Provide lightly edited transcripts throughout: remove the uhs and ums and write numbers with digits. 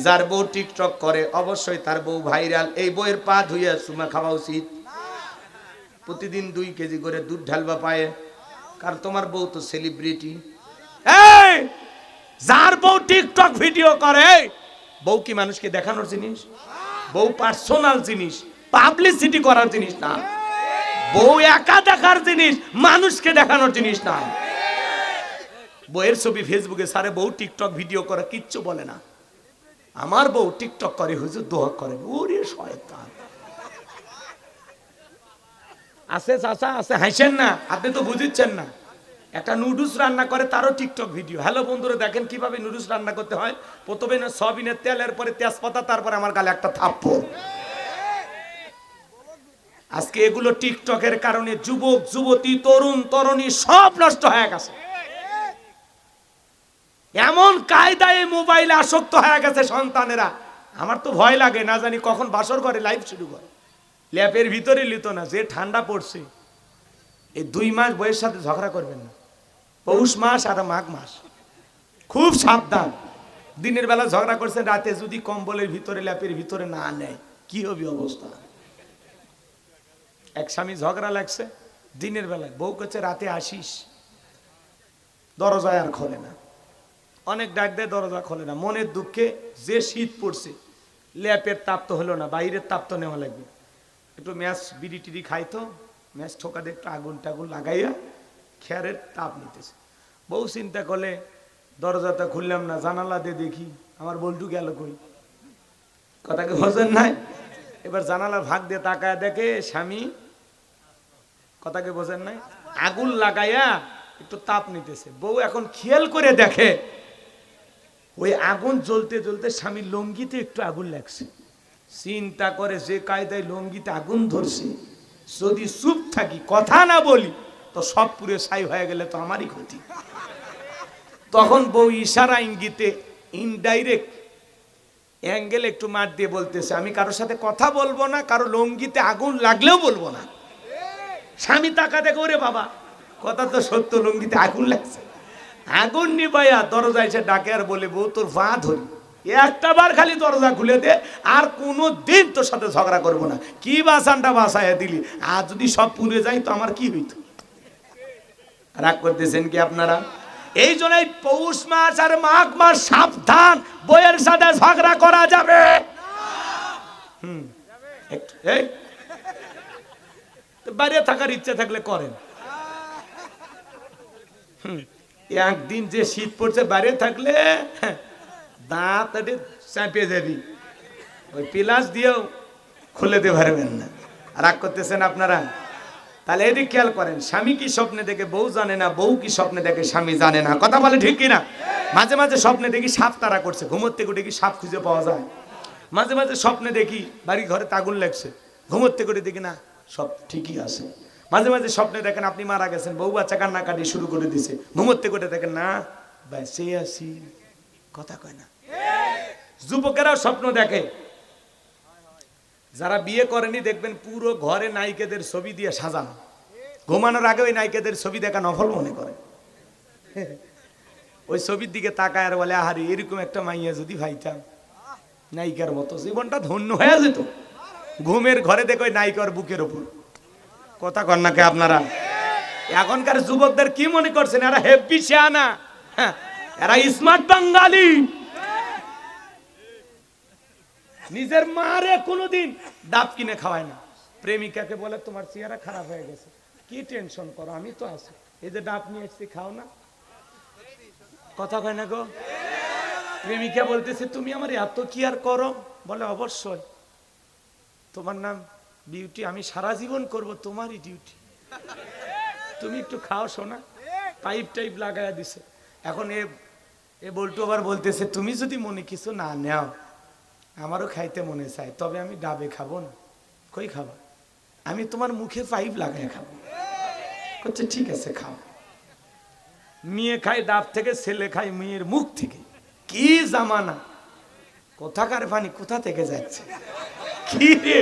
যার বউ টিকটক করে অবশ্যই তার বউ ভাইরাল। এই বউয়ের পা ধুইয়া চুমা খাওয়া উচিত। প্রতিদিন 2 কেজি করে দুধ ঢালবা পায়ে, কারণ তোমার বউ তো সেলিব্রিটি। এই যার বউ টিকটক ভিডিও করে, বউ কি মানুষকে দেখানোর জিনিস? বউ পার্সোনাল জিনিস, পাবলিসিটি করার জিনিস না। বউ একা দেখার জিনিস, মানুষকে দেখানোর জিনিস না। বউয়ের ছবি ফেসবুকে সারে, বউ টিকটক ভিডিও করে, কিচ্ছু বলে না। আমার বউ টিকটক করে, হুজুর দোয়া করে। ওরে শয়তান আছে চাচা আছে, হাসেন না, আপনি তো বুঝিচ্ছেন না। একটা নুডলস রান্না করে, তারও টিকটক ভিডিও। হ্যালো বন্ধুরা, দেখেন কিভাবে নুডলস রান্না করতে হয়। প্রথমে সয়াবিনের তেলের পরে তেজপাতা, তারপরে আমার গালে একটা থাপ্পড়। আজকে এগুলো টিকটকের কারণে যুবক যুবতী তরুণ তরুণী সব নষ্ট হয়ে গেছে। এমন কায়দায় মোবাইলে আসক্ত হয়ে গেছে সন্তানেরা। আমার তো ভয় লাগে, না জানি কখন বাসর করে লাইভ শুরু করে। ল্যাপের ভিতরে লিত না, যে ঠান্ডা পড়ছে। এই 2 মাস বয়সের সাথে ঝগড়া করবেন না। পৌষ মাস আর মাঘ মাস, খুব সাবধান। দিনের বেলা ঝগড়া করছেন, রাতে যদি কম্বলের ভিতরে ল্যাপের ভিতরে না নেয়, কি হবে অবস্থা? এক স্বামী ঝগড়া লাগছে দিনের বেলায়, বউ করছে রাতে আসিস, দরজায় আর খোলে না। অনেক ডাক দেয়, দরজা খোলে না। মনের দুঃখে, যে শীত পড়ছে, ল্যাপের তাপ তো হলো না, বাইরের তাপ তো নেওয়া লাগবে। একটু ম্যাচ বিড়ি টিড়ি খাইতো, ম্যাচ ঠোকা দিয়ে একটু আগুন টাগুন লাগাইয়া খেয়ারের তাপ নিতেছে। বউ চিন্তা করলে, দরজাটা খুললাম না, জানালা দিয়ে দেখি আমার বল্টু গেল কই। কথাকে বোঝেন নাই? এবার জানালার ভাগ দিয়ে তাকায় দেখে স্বামী, কথাকে বোঝেন নাই, আগুন লাগাইয়া একটু তাপ নিতেছে। বউ এখন খেয়াল করে দেখে, ওই আগুন জ্বলতে জ্বলতে স্বামীর লঙ্গিতে একটু আগুন লাগছে। চিন্তা করে, যে কায়দায় লঙ্গিতে আগুন ধরছে, যদি চুপ থাকি, কথা না বলি, তো সব পুরে ছাই হয়ে গেলে তো আমারই ক্ষতি। তখন বউ ইশারা ইঙ্গিতে, ইনডাইরেক্ট অ্যাঙ্গেল একটু মার দিয়ে বলতেছে, আমি কারোর সাথে কথা বলবো না, কারো লঙ্গিতে আগুন লাগলেও বলবো না। স্বামী তাকা দেখো, ওরে বাবা, কথা তো সত্য, লঙ্গিতে আগুন লাগছে। আগুন নিবাইয়া দরজা এসে ডাকে আর বলে, বউ তোর পা ধরি, একটা বার খালি দরজা খুলে দে, আর কোনো দিন তোর সাথে ঝগড়া করবো না। কি বাসানটা বাসায় দিলি, আর যদি সব পুড়ে যায় তো আমার কি হইতো? রাগ করতেছেন কি আপনারা? এই জন্যই পৌষ মাস আর মাঘ মাস সাবধান, বইয়ের সাথে ঝগড়া করা যাবে। বাইরে থাকার ইচ্ছা থাকলে করেন। একদিন যে শীত পড়ছে, বাইরে থাকলে দাঁত চাপিয়ে যাবি, ওই পিলাস দিয়েও খুলে দিতে পারবেন না। রাগ করতেছেন আপনারা? তাহলে এদিক খেয়াল করেন, স্বামী কি স্বপ্নে দেখে বউ জানে না, বউ কি স্বপ্নে দেখে স্বামী জানে না। কথা বলে ঠিক কিনা? মাঝে মাঝে স্বপ্নে দেখি সাপ তারা করছে, ঘুমোতে করে দেখি সাপ খুঁজে পাওয়া যায়। মাঝে মাঝে স্বপ্নে দেখি বাড়ি ঘরে আগুন লাগছে, ঘুমোতে করে দেখি না, সব ঠিকই আছে। মাঝে মাঝে স্বপ্নে দেখেন আপনি মারা গেছেন, বউ বাচ্চা কান্নাকাটি শুরু করে দিছে, ঘুমোতে করে দেখেন না, বেঁচে আছি। কথা কয় না? যুবকেরাও স্বপ্ন দেখে। যারা বিয়ে করেনি দেখবেন পুরো ঘরে নায়িকাদের ছবি দিয়ে সাজানো, ঘুমানোর আগে ওই নায়িকাদের ছবি দেখা নফল মনে করে। ওই ছবির দিকে তাকায় আর বলে, আহারে এরকম একটা মাইয়া যদি ভাইতাম, নায়িকার মতো জীবনটা ধন্য হয়ে যেত। ঘুমের ঘরে দেখো ওই নায়িকার বুকের ওপর। কথা কন নাকি আপনারা? এখনকার যুবকদের কি মনে করছেন এরা হেভি শিয়ানা, এরা স্মার্ট বাঙালি। নিজের মারে কোনোদিন ডাব কিনে খাওয়ায় না। প্রেমিকাকে বলে, তোমার চেহারা খারাপ হয়ে গেছে, কি টেনশন করো, আমি তো আছি, এই যে ডাব নিয়ে এসেছি, খাও না। কথা কয় না গো? প্রেমিকা বলতেছে, তুমি আমার এত কি আর করো? বলে, অবশ্যই, তোমার নাম বিউটি, আমি সারা জীবন করব তোমারই ডিউটি, তুমি একটু খাও শোনা। পাইপ টাইপ লাগাইয়া দিছে। এখন এ বল্টু আবার বলতেছে, তুমি যদি মনে কিছু না নেও, আমারও খাইতে মনে চায়, তবে আমি ডাবে খাবো না। কই খাবা? আমি তোমার মুখে পাইপ লাগাই খাবো। বলছে ঠিক আছে খাও। মেয়ে খায় ডাব থেকে, ছেলে খায় মেয়ের মুখ থেকে। কি জামানা! কোথাকার পানি কোথা থেকে যাচ্ছে! কি রে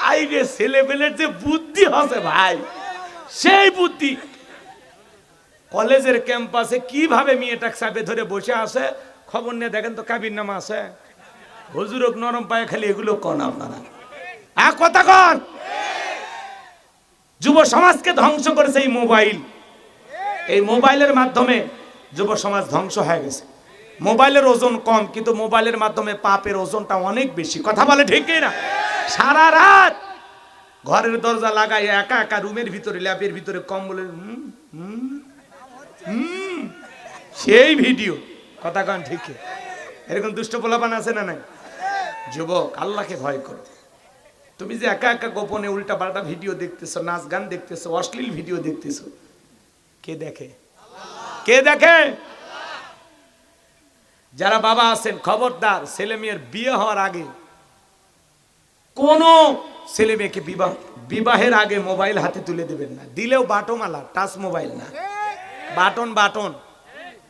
আই রে, ছেলেবেলের যে বুদ্ধি আছে ভাই, সেই বুদ্ধি। কলেজের ক্যাম্পাসে কিভাবে মেয়েটা চাপে ধরে বসে আছে, খবর নিয়ে দেখেন তো কাবির নামা আছে, হুজুরক নরম পায়ে খালি এগুলো কোন আপনারা কথা কন। যুব সমাজকে ধ্বংস করেছে এই মোবাইল। এই মোবাইলের মাধ্যমে যুব সমাজ ধ্বংস হয়ে গেছে। মোবাইলের ওজন কম, কিন্তু মোবাইলের মাধ্যমে পাপের ওজনটা অনেক বেশি। কথা বলে ঠিক না? সারা রাত ঘরের দরজা লাগাই একা একা রুমের ভিতরে ল্যাপের ভিতরে কম্বলের সেই ভিডিও। কথা কন ঠিক? এরকম দুষ্ট পোলাপান আছে না নাই? যুবক, আল্লাহকে ভয় করো। তুমি যে একা একা গোপনে উল্টা পাল্টা ভিডিও দেখতেছো, নাচ গান দেখতেছো, অশ্লীল ভিডিও দেখতেছো, কে দেখে? কে দেখে? যারা বাবা আছেন, খবরদার ছেলে মেয়ের বিয়ে হওয়ার আগে কোন ছেলে মেয়েকে বিবাহের আগে মোবাইল হাতে তুলে দেবেন না। দিলেও বাটনওয়ালা, টাচ মোবাইল না, বাটন বাটন।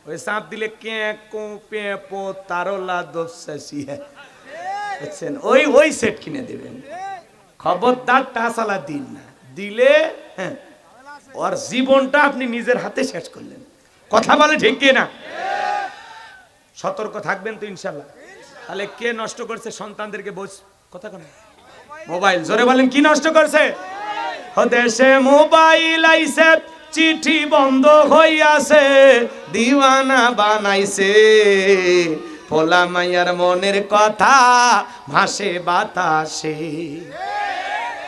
ওই চাপ দিলে কে কো পে পো তারলা দোসাসি বুঝছেন, ওই সেট কিনে দেবেন। খবরদার টাচওয়ালা দিন না, দিলে ওর জীবনটা আপনি নিজের হাতে শেষ করলেন। কথা বলে ঠিক না? সতর্ক থাকবেন তো ইনশাল্লাহ। তাহলে কে নষ্ট করছে সন্তানদেরকে? কথা কেন মোবাইল? জোরে বলেন, কি নষ্ট করছে? দেশে মোবাইল আইছে, চিঠি বন্ধ হইয়াছে, দিওয়ানা বানাইছে, পোলা মাইয়ার মনের কথা ভাসে বাতাসে।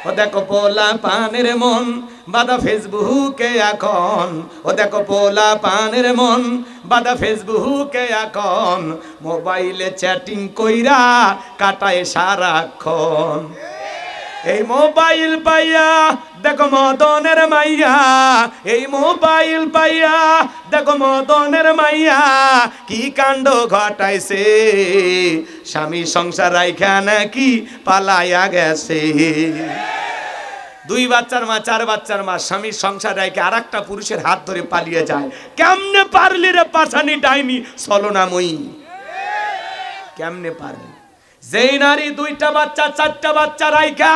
ও দেখো পোলা পানের মন বাদা ফেসবুকে এখন, ও দেখো পোলা পানের মন বাদা ফেসবুকে এখন, মোবাইলে চ্যাটিং কইরা কাটায় সারাক্ষণ। এই মোবাইল পাইয়া দেখো মদনের মাইয়া, এই মোবাইল পাইয়া দেখো মদনের মাইয়া, কি কাণ্ড ঘটাইছে, স্বামী সংসার রাইখা নাকি পালাইয়া গেছে। 2 বাচ্চার মা, 4 বাচ্চার মা স্বামীর সংসার রাইখা আর একটা পুরুষের হাত ধরে পালিয়ে যায়। কেমনে পারলি রে পাছানি ডাইনি ছলনাময়ী, কেমনে পারলি? যেই নারী 2টা বাচ্চা 4টা বাচ্চা রাইখা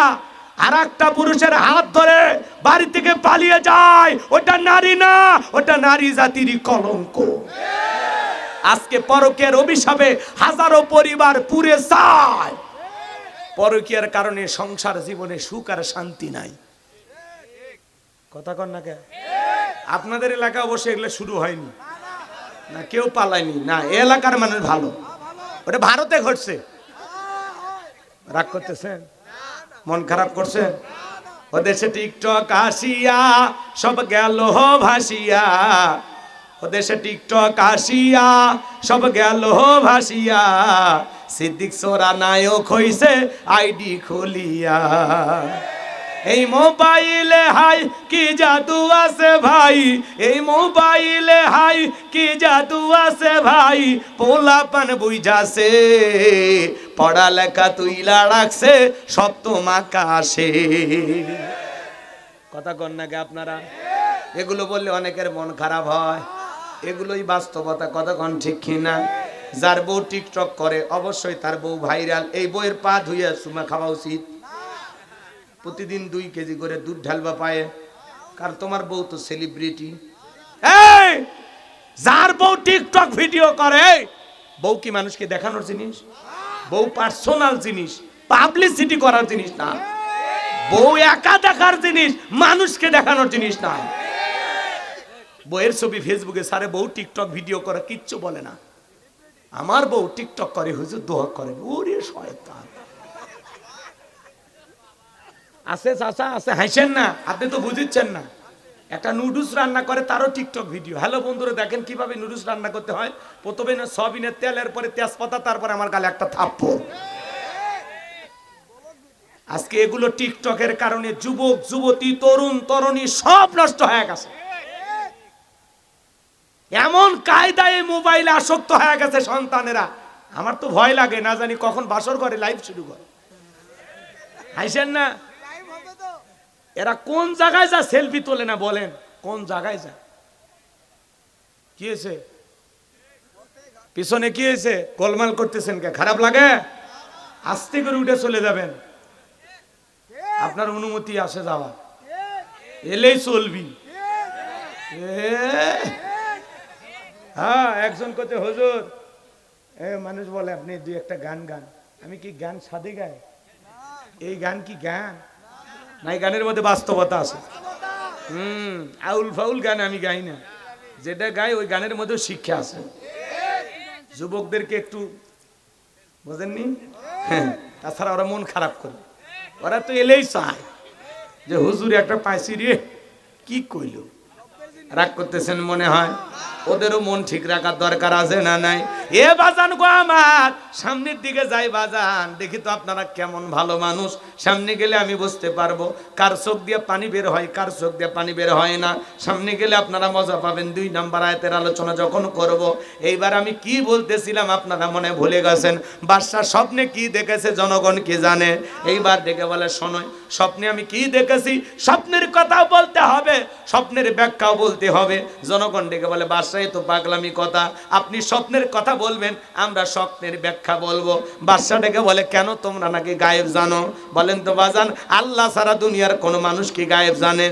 আর একটা পুরুষের হাত ধরে বাড়ি থেকে পালিয়ে যায়, ওটা নারী না, ওটা নারী জাতিরই কলঙ্ক। আজকে পরকীয়ার অভিশাপে হাজারো পরিবার পুড়ে যায়। পরকীয়ার কারণে সংসার জীবনে সুখ আর শান্তি নাই। কথা কন না কে? আপনাদের এলাকা অবশ্যই এগুলো শুরু হয়নি না, কেউ পালায়নি না, এলাকার মানুষ ভালো। ওটা ভারতে ঘটছে। রাগ করতেছেন? মন খারাপ করছেন? ও দেশে টিকটক আসিয়া সব গেল ভাসিয়া, ও দেশে টিকটক আসিয়া সব গেল ভাসিয়া, সিদ্দিক সোরা নায়ক হইছে আইডি খুলিয়া। এই মোবাইলে হাই কি জাদু আছে ভাই, এই মোবাইলে হাই কি জাদু আছে ভাই, পোলাপান বুঝাছে, পড়ালেখা তুইলা রাখছে সপ্তম আকাশে। কথা কন নাকি আপনারা? এগুলো বললে অনেকের মন খারাপ হয়, এগুলোই বাস্তবতা। কথা কন ঠিক কিনা? যার বউ টিকটক করে অবশ্যই তার বউ ভাইরাল। এই বউয়ের পা ধুইয়া চুমা খাওয়া উচিত। প্রতিদিন 2 কেজি করে দুধ ঢালবা পায়ে, কারণ তোমার বউ তো সেলিব্রিটি। এই যার বউ টিকটক ভিডিও করে, বউ কি মানুষকে দেখানোর জিনিস? বউ পার্সোনাল জিনিস, পাবলিসিটি করার জিনিস না। বউ একা দেখার জিনিস, মানুষকে দেখানোর জিনিস না। বউয়ের ছবি ফেসবুকে সারে, বউ টিকটক ভিডিও করে কিচ্ছু বলে না। আমার বউ টিকটক করে, হুজুর দোয়া করে। ওরে শয়তান আছে, চাচা আছে, হাসেন না, আপনি তো বুঝিচ্ছেন না। একটা নুডলস রান্না করে, তারও টিকটক ভিডিও। হ্যালো বন্ধুরা, দেখেন কিভাবে নুডলস রান্না করতে হয়। প্রথমে না সয়াবিনের তেল, এরপরে তেজপাতা, তারপরে আমার গালে একটা থাপ্পড়। আজকে এগুলো টিকটকের কারণে যুবক যুবতী, তরুণ তরুণী সব নষ্ট হয়ে গেছে। এমন কায়দায় মোবাইলে আসক্ত হয়ে গেছে সন্তানেরা। আমার তো ভয় লাগে, না জানি কখন বাসর করে লাইভ শুরু করে। হাসেন না? এরা কোন জায়গায় যা সেলফি তোলে না, বলেন কোন জায়গায় যা? কি হয়েছে পিছনে? কি হয়েছে? গোলমাল করতেছেন কে? খারাপ লাগে? আস্তে করে উঠে চলে যাবেন, আপনার অনুমতি আসে যাওয়া, এলেই চলবি। হ্যাঁ, একজন করতে হুজুর, মানুষ বলে আপনি 2 একটা গান গান। আমি কি গান সাদে গাই? এই গান কি গান? না, এই গানের মধ্যে বাস্তবতা আছে। আউল ফাউল গান আমি গাই না, যেটা গাই ওই গানের মধ্যে শিক্ষা আছে। যুবকদেরকে একটু বোঝেননি? হ্যাঁ, তাছাড়া ওরা মন খারাপ করে, ওরা তো এলেই চায় যে হুজুর একটা পাইছি রে, কি কইল, রাগ করতেছেন মনে হয়। ওদেরও মন ঠিক রাখার দরকার আছে না নাই? এ বাজান গো আমার, সামনের দিকে যাই বাজান, দেখি তো আপনারা কেমন ভালো মানুষ। সামনে গেলে আমি বুঝতে পারবো কার চোখ দিয়ে পানি বের হয়, কার চোখ দিয়ে পানি বের হয় না। সামনে গেলে আপনারা মজা পাবেন। 2 নম্বর আয়াতের আলোচনা যখন করব, এইবার আমি কি বলতেছিলাম আপনারা মনে ভুলে গেছেন। বাদশা স্বপ্নে কি দেখেছে জনগণ কি জানে? এইবার ডেকে বলে শোনো, স্বপ্নে আমি কি দেখেছি, স্বপ্নের কথাও বলতে হবে, স্বপ্নের ব্যাখ্যাও বলতে হবে। জনগণ ডেকে বলে বাদশা এই তো পাগলামি কথা, আপনি স্বপ্নের কথা বলবেন, আমরা স্বপ্নের ব্যাখ্যা বলবো। বাদশা ডেকে বলে কেন, তোমরা নাকি গায়েব জানো? বলেন তো বাজান, আল্লাহ সারা দুনিয়ার কোনো মানুষ কি গায়েব জানে?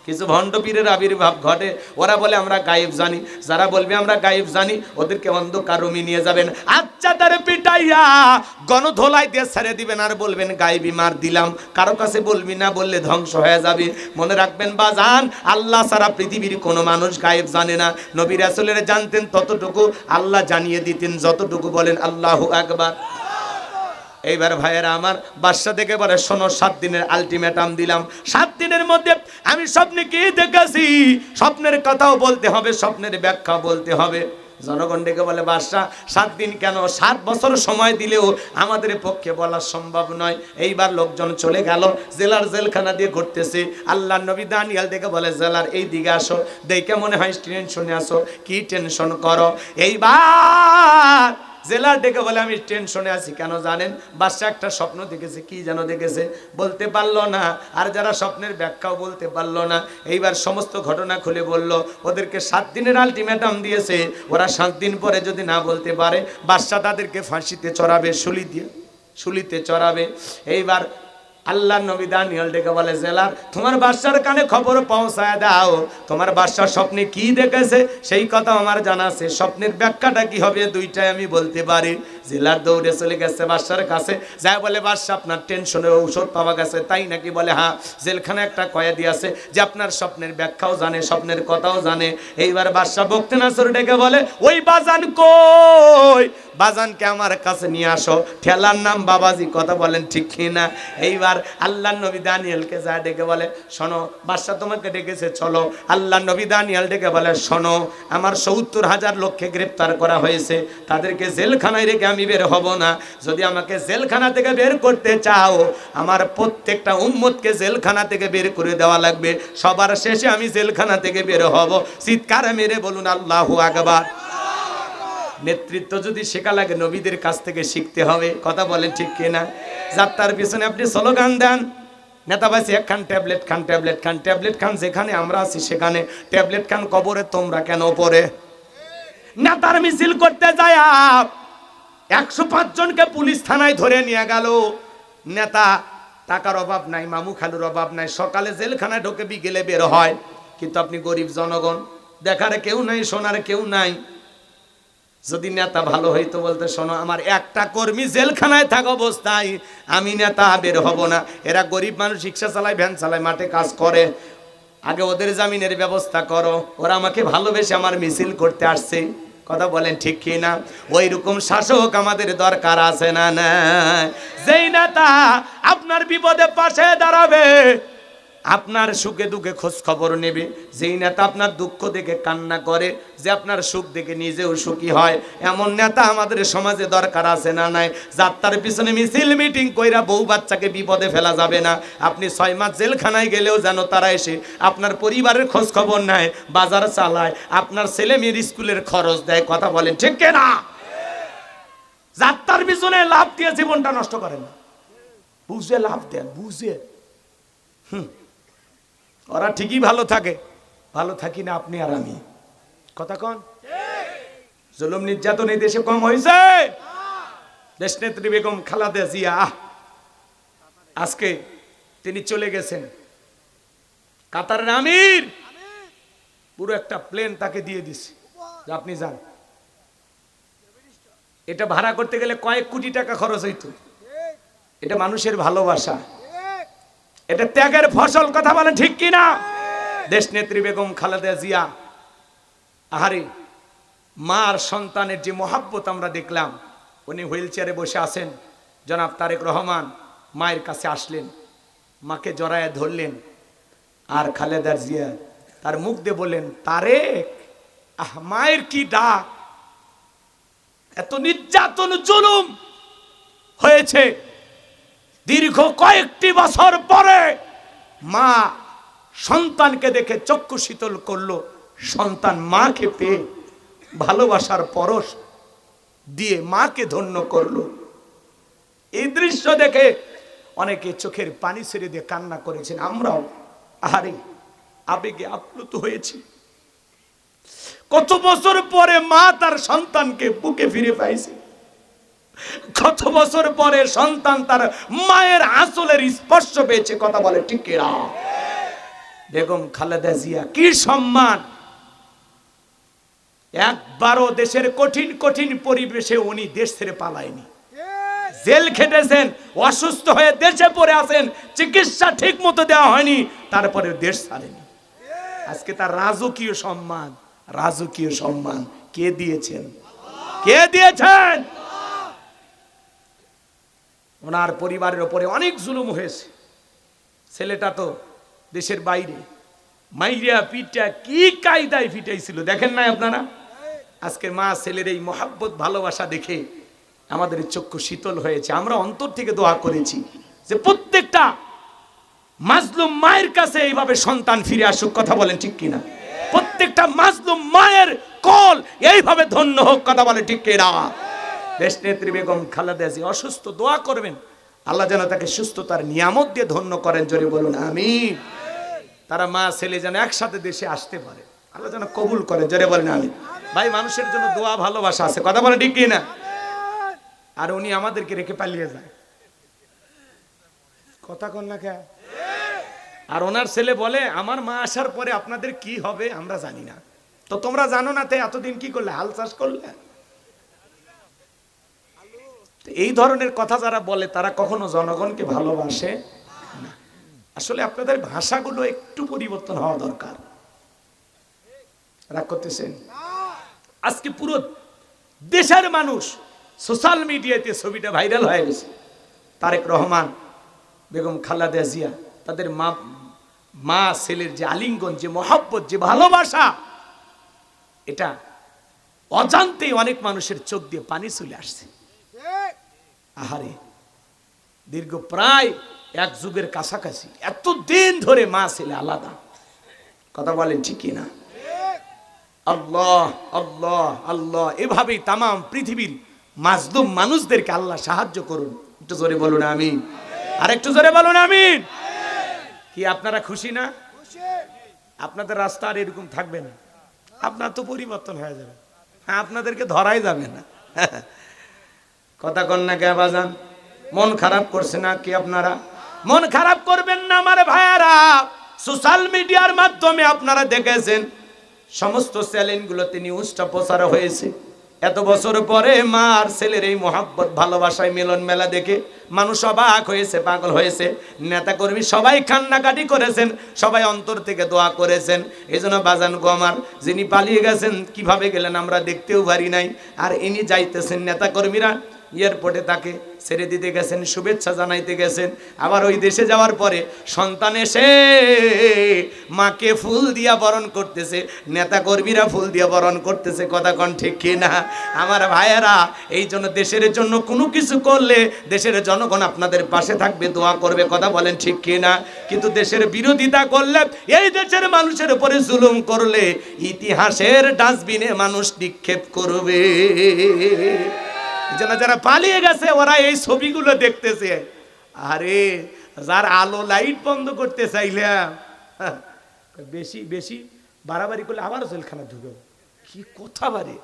কিছু ভণ্ড পীরের আবির্ভাব ঘটে, ওরা বলে আমরা গায়েব জানি। যারা বলবে আমরা গায়েব জানি, ওদেরকে অন্ধকার রুমে নিয়ে যাবেন, আচ্ছা তারে পিটাইয়া গণধোলাই দিয়ে ছেড়ে দিবেন, আর বলবেন গায়েবী মার দিলাম। কারো কাছে বলবি না, বললে ধ্বংস হয়ে যাবে। মনে রাখবেন বাজান, আল্লাহ সারা পৃথিবীর কোনো মানুষ গায়েব জানে না। নবী রাসূলের জানতেন ততটুকু, আল্লাহ জানিয়ে দিতেন যতটুকু। বলেন আল্লাহু আকবার। এইবার ভাইয়েরা আমার, বাদশা থেকে বলে শোনো, 7 দিনের আলটিমেটাম দিলাম। 7 দিনের মধ্যে আমি স্বপ্নে কি দেখেছি, স্বপ্নের কথাও বলতে হবে, স্বপ্নের ব্যাখ্যা বলতে হবে। জনগণ ডেকে বলে বাদশা 7 দিন কেন, 7 বছর সময় দিলেও আমাদের পক্ষে বলা সম্ভব নয়। এইবার লোকজন চলে গেল, জেলার জেলখানা দিয়ে ঘুরতেছে। আল্লাহর নবী দানিয়েল ডেকে বলে জেলার এই দিকে আসো, দেখে মনে হয় টেনশনে আসো, কি টেনশন করো? এইবার জেলার ডেকে বলে আমি টেনশনে আছি। কেন জানেন? বাদশা একটা স্বপ্ন দেখেছে। কি যেন দেখেছে বলতে পারলো না, আর যারা স্বপ্নের ব্যাখ্যাও বলতে পারলো না। এইবার সমস্ত ঘটনা খুলে বলল। ওদেরকে 7 দিনের আলটিমেটাম দিয়েছে, ওরা 7 দিন পরে যদি না বলতে পারে, বাদশা তাদেরকে ফাঁসিতে চড়াবে, শুলিতে চড়াবে। এইবার আল্লাহ নবী দানিয়েল ডেকে বলে জেলার, তোমার বাদশার কানে খবর পৌঁছায় দাও, তোমার বাদশার স্বপ্নে কি দেখেছে সেই কথা আমার জানা আছে, স্বপ্নের ব্যাখ্যাটা কি হবে দুইটাই আমি বলতে পারি। জেলার দৌড়ে চলে গেছে বাদশার কাছে, যায় বলে বাদশা আপনার টেনশনের ঔষধ পাওয়া গেছে। তাই নাকি? বলে হ্যাঁ, জেলখানে একটা কয়েদি আছে যে আপনার স্বপ্নের ব্যাখ্যাও জানে, স্বপ্নের কথাও জানে। এইবার বাদশা বকতে নাসর ডেকে বলে ওই বাজান কই, বাজানকে আমার কাছে নিয়ে আসো। ঠেলার নাম বাবাজি, কথা বলেন ঠিক কিনা? এইবার আল্লাহ নবী দানিয়েলকে যা ডেকে বলে শোনো, বাদশা তোমাকে ডেকেছে, চলো। আল্লাহ নবী দানিয়েল ডেকে বলে শোনো, আমার 70,000 লোককে গ্রেপ্তার করা হয়েছে, তাদেরকে জেলখানায় রেখে আমি বের হব না। যদি আমাকে জেলখানা থেকে বের করতে চাও, আমার প্রত্যেকটা উম্মতকে জেলখানা থেকে বের করে দেওয়া লাগবে, সবার শেষে আমি জেলখানা থেকে বের হব। চিৎকার মেরে বলুন আল্লাহু আকবার। নেতৃত্ব যদি শেখা লাগে, নবীদের কাছ থেকে শিখতে হবে, কথা বলেন ঠিক কিনা? যাত্রার পিছনে আপনি স্লোগান দেন, নেতাবাসী একখান ট্যাবলেট খান, ট্যাবলেট খান, ট্যাবলেট খান, যেখানে আমরা আছি সেখানে ট্যাবলেট খান, কবরে তোমরা কেন পড়ে? নেতার মিছিল করতে যায় 105 জনকে পুলিশ থানায় ধরে নিয়ে গেল। নেতা টাকার অভাব নাই, মামু খালুর অভাব নাই, সকালে জেলখানায় ঢোকে, বিকেলে বের হয়। কিন্তু আপনি গরিব জনগণ, দেখার কেউ নাই, শোনার কেউ নাই। যদি নেতা ভালো হইতো বলতে শোনো, আমার একটা কর্মী জেলখানায় থাকা অবস্থায় আমি নেতা বের হব না। এরা গরিব মানুষ, রিক্সা চালায়, ভ্যান চালায়, মাঠে কাজ করে, আগে ওদের জামিনের ব্যবস্থা করো। ওরা আমাকে ভালোবেসে আমার মিছিল করতে আসছে, কথা বলেন ঠিক কি না? ওই রকম শাসক আমাদের দরকার আছে না? না, যেই নেতা আপনার বিপদে পাশে দাঁড়াবে, আপনার সুখে দুঃখে খোঁজ খবর নেবে, যেই নেতা আপনার দুঃখ দেখে কান্না করে, যে আপনার সুখ দেখে নিজেও সুখী হয়, এমন নেতা আমাদের সমাজে দরকার আছে না নাই? যাত্রার পিছনে মিছিল মিটিং কইরা বউ বাচ্চাকে বিপদে ফেলা যাবে না। আপনি 6 মাস জেলখানায় গেলেও যেন তারা এসে আপনার পরিবারের খোঁজ খবর নেয়, বাজার চালায়, আপনার ছেলে মেয়ের স্কুলের খরচ দেয়, কথা বলেন ঠিক কিনা? যাত্রার পিছনে লাভ দিয়ে জীবনটা নষ্ট করেন না, বুঝে লাভ দেন, বুঝে। ওরা ঠিকই ভালো থাকে, ভালো থাকি না আপনি আর আমি, কথা কন? জুলুম নির্যাতন এই দেশে কম হয়েছে? দেশনেত্রী বেগম খালেদা জিয়া আজকে তিনি চলে গেছেন, কাতারের আমির পুরো একটা প্লেন তাকে দিয়ে দিছে যে আপনি যান। এটা ভাড়া করতে গেলে কয়েক কোটি টাকা খরচ হইতো। এটা মানুষের ভালোবাসা, এটা ত্যাগের ফসল। কথা বলেন ঠিক কিনা? দেশ নেত্রী বেগম খালেদা জিয়া, আহারে মা আর সন্তানের যে মহাব্বত আমরা দেখলাম। উনি হুইল চেয়ারে বসে আছেন, জনাব তারেক রহমান মায়ের কাছে আসলেন, মাকে জড়ায় ধরলেন, আর খালেদা জিয়া তার মুখ দিয়ে বললেন, তারেক, আহ মায়ের কি ডাক! এত নির্যাতন জুলুম হয়েছে, দীর্ঘ কয়েকটি বছর পরে মা সন্তানকে দেখে চক্ষু শীতল করলো, সন্তান মাকে পেয়ে ভালোবাসার পরশ দিয়ে মাকে ধন্য করলো। এই দৃশ্য দেখে অনেকে চোখের পানি ছেড়ে দিয়ে কান্না করেছেন। আমরাও আহারে আবেগে আপ্লুত হয়েছি। কত বছর পরে মা তার সন্তানকে বুকে ফিরে পাইছে, কত বছর পরে সন্তান তার মায়ের আঁচলের স্পর্শ পেয়েছে। কথা বলে ঠিক কিনা? বেগম খালেদা জিয়া কি সম্মান! একবারও দেশের কঠিন কঠিন পরিবেশে উনি দেশ ছেড়ে পালায়নি। জেল খেটেছেন, অসুস্থ হয়ে দেশে পড়ে আছেন, চিকিৎসা ঠিক মতো দেওয়া হয়নি, তারপরে দেশ ছাড়েনি। আজকে তার রাজকীয় সম্মান, রাজকীয় সম্মান কে দিয়েছেন? কে দিয়েছেন? ওনার পরিবারের উপরে অনেক জুলুম হয়েছে। ছেলেটা তো দেশের বাইরে, মাইরা পিটা কি কায়দায় পিটাইছিল দেখেন না আপনারা? আজকে মা ছেলের এই মহাব্বত ভালোবাসা দেখে আমাদের চক্ষু শীতল হয়েছে। আমরা অন্তর থেকে দোয়া করেছি যে প্রত্যেকটা মাজলুম মায়ের কাছে এইভাবে সন্তান ফিরে আসুক। কথা বলেন ঠিক কিনা? প্রত্যেকটা মাজলুম মায়ের কল এইভাবে ধন্য হোক। কথা বলে ঠিক কিনা? দেশ নেত্রী বেগম খালেদা জিয়া অসুস্থ, দোয়া করবেন আল্লাহ যেন তাকে সুস্থতার নিয়ামত দিয়ে ধন্য করেন। জোরে বলুন আমিন। তারা মা ছেলে যেন একসাথে দেশে আসতে পারে, আল্লাহ যেন কবুল করে। জোরে বলেন আমিন। ভাই, মানুষের জন্য দোয়া ভালোবাসা আছে। কথা বলে ঠিক কিনা? আর উনি আমাদেরকে রেখে পালিয়ে যায়। কথা কন না কে? আর ওনার ছেলে বলে, আমার মা আসার পরে আপনাদের কি হবে আমরা জানি না। তো তোমরা জানো না, তাই এতদিন কি করলে? হাল চাষ করলে? এই ধরনের কথা যারা বলে তারা কখনো জনগণকে ভালোবাসে না। আসলে আপনাদের ভাষাগুলো একটু পরিবর্তন হওয়া দরকার। রাগ করতেছেন? আজকে পুরো দেশের মানুষ সোশ্যাল মিডিয়াতে ছবিটা ভাইরাল হয়ে গেছে। তারেক রহমান, বেগম খালেদা জিয়া, তাদের মা ছেলের যে আলিঙ্গন, যে মহব্বত, যে ভালোবাসা, এটা অজান্তেই অনেক মানুষের চোখ দিয়ে পানি চলে আসছে। আহারে, দীর্ঘ প্রায় এক যুগের কাছাকাছি এতদিন ধরে মা ছেলে আলাদা। কথা বলেন ঠিক কিনা? আল্লাহ আল্লাহ আল্লাহ। এভাবেই তাম পৃথিবীর মাজলুম মানুষদেরকে আল্লাহ সাহায্য করুন। একটু জোরে বলুন আমিন। আর একটু জোরে বলুন আমিন। কি আপনারা খুশি না? আপনাদের রাস্তা আর এরকম থাকবে না, আপনার তো পরিবর্তন হয়ে যাবে। হ্যাঁ, আপনাদেরকে ধরাই যাবে না। কথা কন না কে বাজান? মন খারাপ করছে না কি আপনারা? মন খারাপ করবেন না আমার ভাইয়ারা। সোশ্যাল মিডিয়ার মাধ্যমে আপনারা দেখেছেন সমস্ত চ্যানেলগুলোতে নিউজটা প্রচার হয়েছে। এত বছর পরে মা আর ছেলের এই মহাব্বত ভালোবাসায় মিলন মেলা দেখে মানুষ অবাক হয়েছে, পাগল হয়েছে। নেতা কর্মী সবাই কান্নাকাটি করেছেন, সবাই অন্তর থেকে দোয়া করেছেন। এই জন্য বাজান গো আমার, যিনি পালিয়ে গেছেন কিভাবে গেলেন আমরা দেখতেও পারি নাই। আর ইনি যাইতেছেন, নেতা কর্মীরা এয়ারপোর্টে তাকে ছেড়ে দিতে গেছেন, শুভেচ্ছা জানাইতে গেছেন। আবার ওই দেশে যাওয়ার পরে সন্তান এসে মাকে ফুল দিয়া বরণ করতেছে, নেতা কর্মীরা ফুল দিয়া বরণ করতেছে। কথা কন ঠিক কিনা আমার ভাইয়েরা? এই জন্য দেশের জন্য কোনো কিছু করলে দেশের জনগণ আপনাদের পাশে থাকবে, দোয়া করবে। কথা বলেন ঠিক কিনা? কিন্তু দেশের বিরোধিতা করলে, এই দেশের মানুষের উপরে জুলুম করলে ইতিহাসের ডাস্টবিনে মানুষ নিক্ষেপ করবে। যারা পালিয়ে গেছে ওরা এই ছবিগুলো দেখতেছে। আরে, যার আলো লাইট বন্ধ করতে চাইলাম, বেশি বেশি বাড়াবাড়ি করলে আবারও জেলখানা ঢুকে। কি কথা বারে!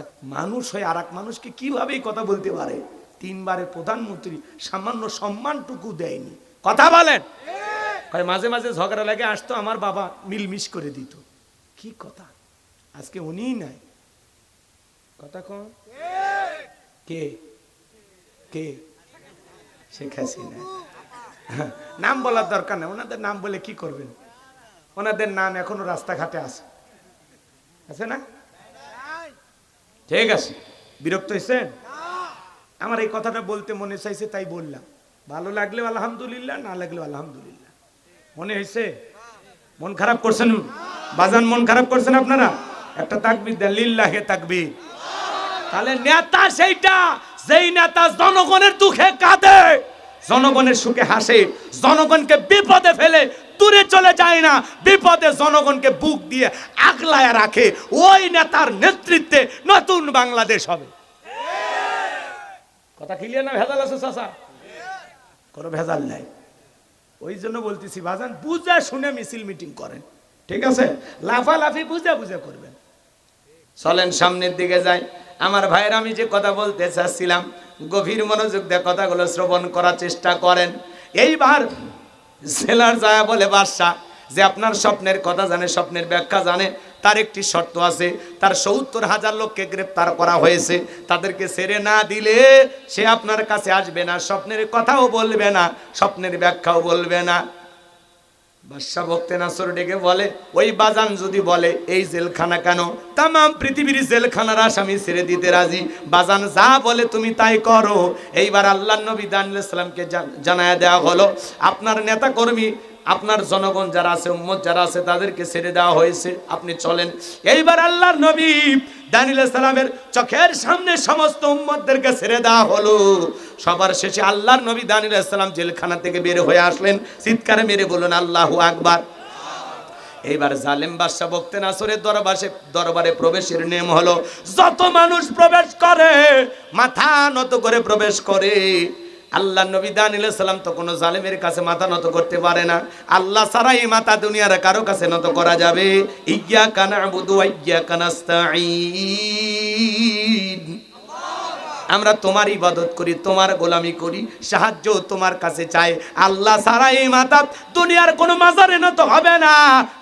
এক মানুষ হয়ে আর এক মানুষকে কিভাবে কথা বলতে পারে? 3 বারের প্রধানমন্ত্রী সামান্য সম্মানটুকু দেয়নি। কথা বলেন। মাঝে মাঝে ঝগড়া লাগে, আসতো আমার বাবা মিলমিশ করে দিত। কি কথা! আজকে উনিই নাই। কথা কন। কে কে? শেখ হাসিনা। নাম বলার দরকার নেই, ওনাদের নাম বলে কি করবেন? ওনাদের নাম এখনো রাস্তাঘাটে আছে না? ঠিক আছে, বিরক্ত হয়েছেন? আমার এই কথাটা বলতে মনে চাইছে তাই বললাম। ভালো লাগলে আলহামদুলিল্লাহ, না লাগলে আলহামদুলিল্লাহ। মনে হয়েছে? মন খারাপ করছেন বাজান? মন খারাপ করছেন আপনারা? একটা তাকবীর দেন, লিল্লাহে তাকবীর। তাহলে নেতা সেইটা যেই নেতা জনগণের দুঃখে কাঁদে, জনগণের সুখে হাসে, জনগণকে বিপদে ফেলে দূরে চলে যায় না, বিপদে জনগণকে বুক দিয়ে আগলায় রাখে, ওই নেতার নেতৃত্বে নতুন বাংলাদেশ হবে। কথা ক্লিয়ার না? ভেজাল আছে চাচা? কোনো ভেজাল নাই। ওই জন্য বলতেছি বাজান, বুঝা শুনে মিছিল মিটিং করেন, ঠিক আছে? লাফালাফি বুঝা বুঝা করবেন। চলেন সামনের দিকে যাই। আমার ভাইয়ের, আমি যে কথা বলতে চাচ্ছিলাম, গভীর মনোযোগ দিয়ে কথাগুলো শ্রবণ করার চেষ্টা করেন। এইবার জেলার যায় বলে বাদশা যে আপনার স্বপ্নের কথা জানে, স্বপ্নের ব্যাখ্যা জানে, তার একটি শর্ত আছে। তার ৭০,০০০ লোককে গ্রেপ্তার করা হয়েছে, তাদেরকে ছেড়ে না দিলে সে আপনার কাছে আসবে না, স্বপ্নের কথাও বলবে না, স্বপ্নের ব্যাখ্যাও বলবে না। বাদশা বখতে নাসর ডেকে বলে, ওই বাজান যদি বলে এই জেলখানা কেন, তাম পৃথিবীর জেলখানার আসামি ছেড়ে দিতে রাজি, বাজান যা বলে তুমি তাই করো। এইবার আল্লাহর নবী দানিয়েল আলাইহিস সালামকে জানায়া দেওয়া হলো, আপনার নেতা কর্মী, আপনার জনগণ যারা আছে, উম্মত যারা আছে, তাদেরকে ছেড়ে দেওয়া হয়েছে, আপনি চলেন। এইবার আল্লাহর নবী দানিয়েল আলাইহিস সালামের চোখের সামনে সমস্ত উম্মতদেরকে ছেড়ে দেওয়া হলো। সবার শেষে আল্লাহর নবী দানিয়েল আলাইহিস সালাম জেলখানা থেকে বের হয়ে আসলেন। চিৎকারে মেরে বলুন আল্লাহু আকবার। এইবার জালেম বাদশা বখতে নাসরের দরবারে প্রবেশের নিয়ম হলো, যত মানুষ প্রবেশ করে মাথা নত করে প্রবেশ করে। আল্লাহ নবী দানিয়েল আলাইহিস সালাম তো কোনো জালেমের কাছে মাথা নত করতে পারে না। আল্লাহ ছাড়াই মাথা দুনিয়ার কারো কাছে নত করা যাবে। ইয়্যাকা না'বুদু ওয়া ইয়্যাকা নাস্তাঈন। আমরা তোমার ইবাদত করি, তোমার গোলামি করি, সাহায্য তোমার কাছে চাই। আল্লাহ ছাড়া এই মাথা দুনিয়ার কোনো মাজারে নত হবে না,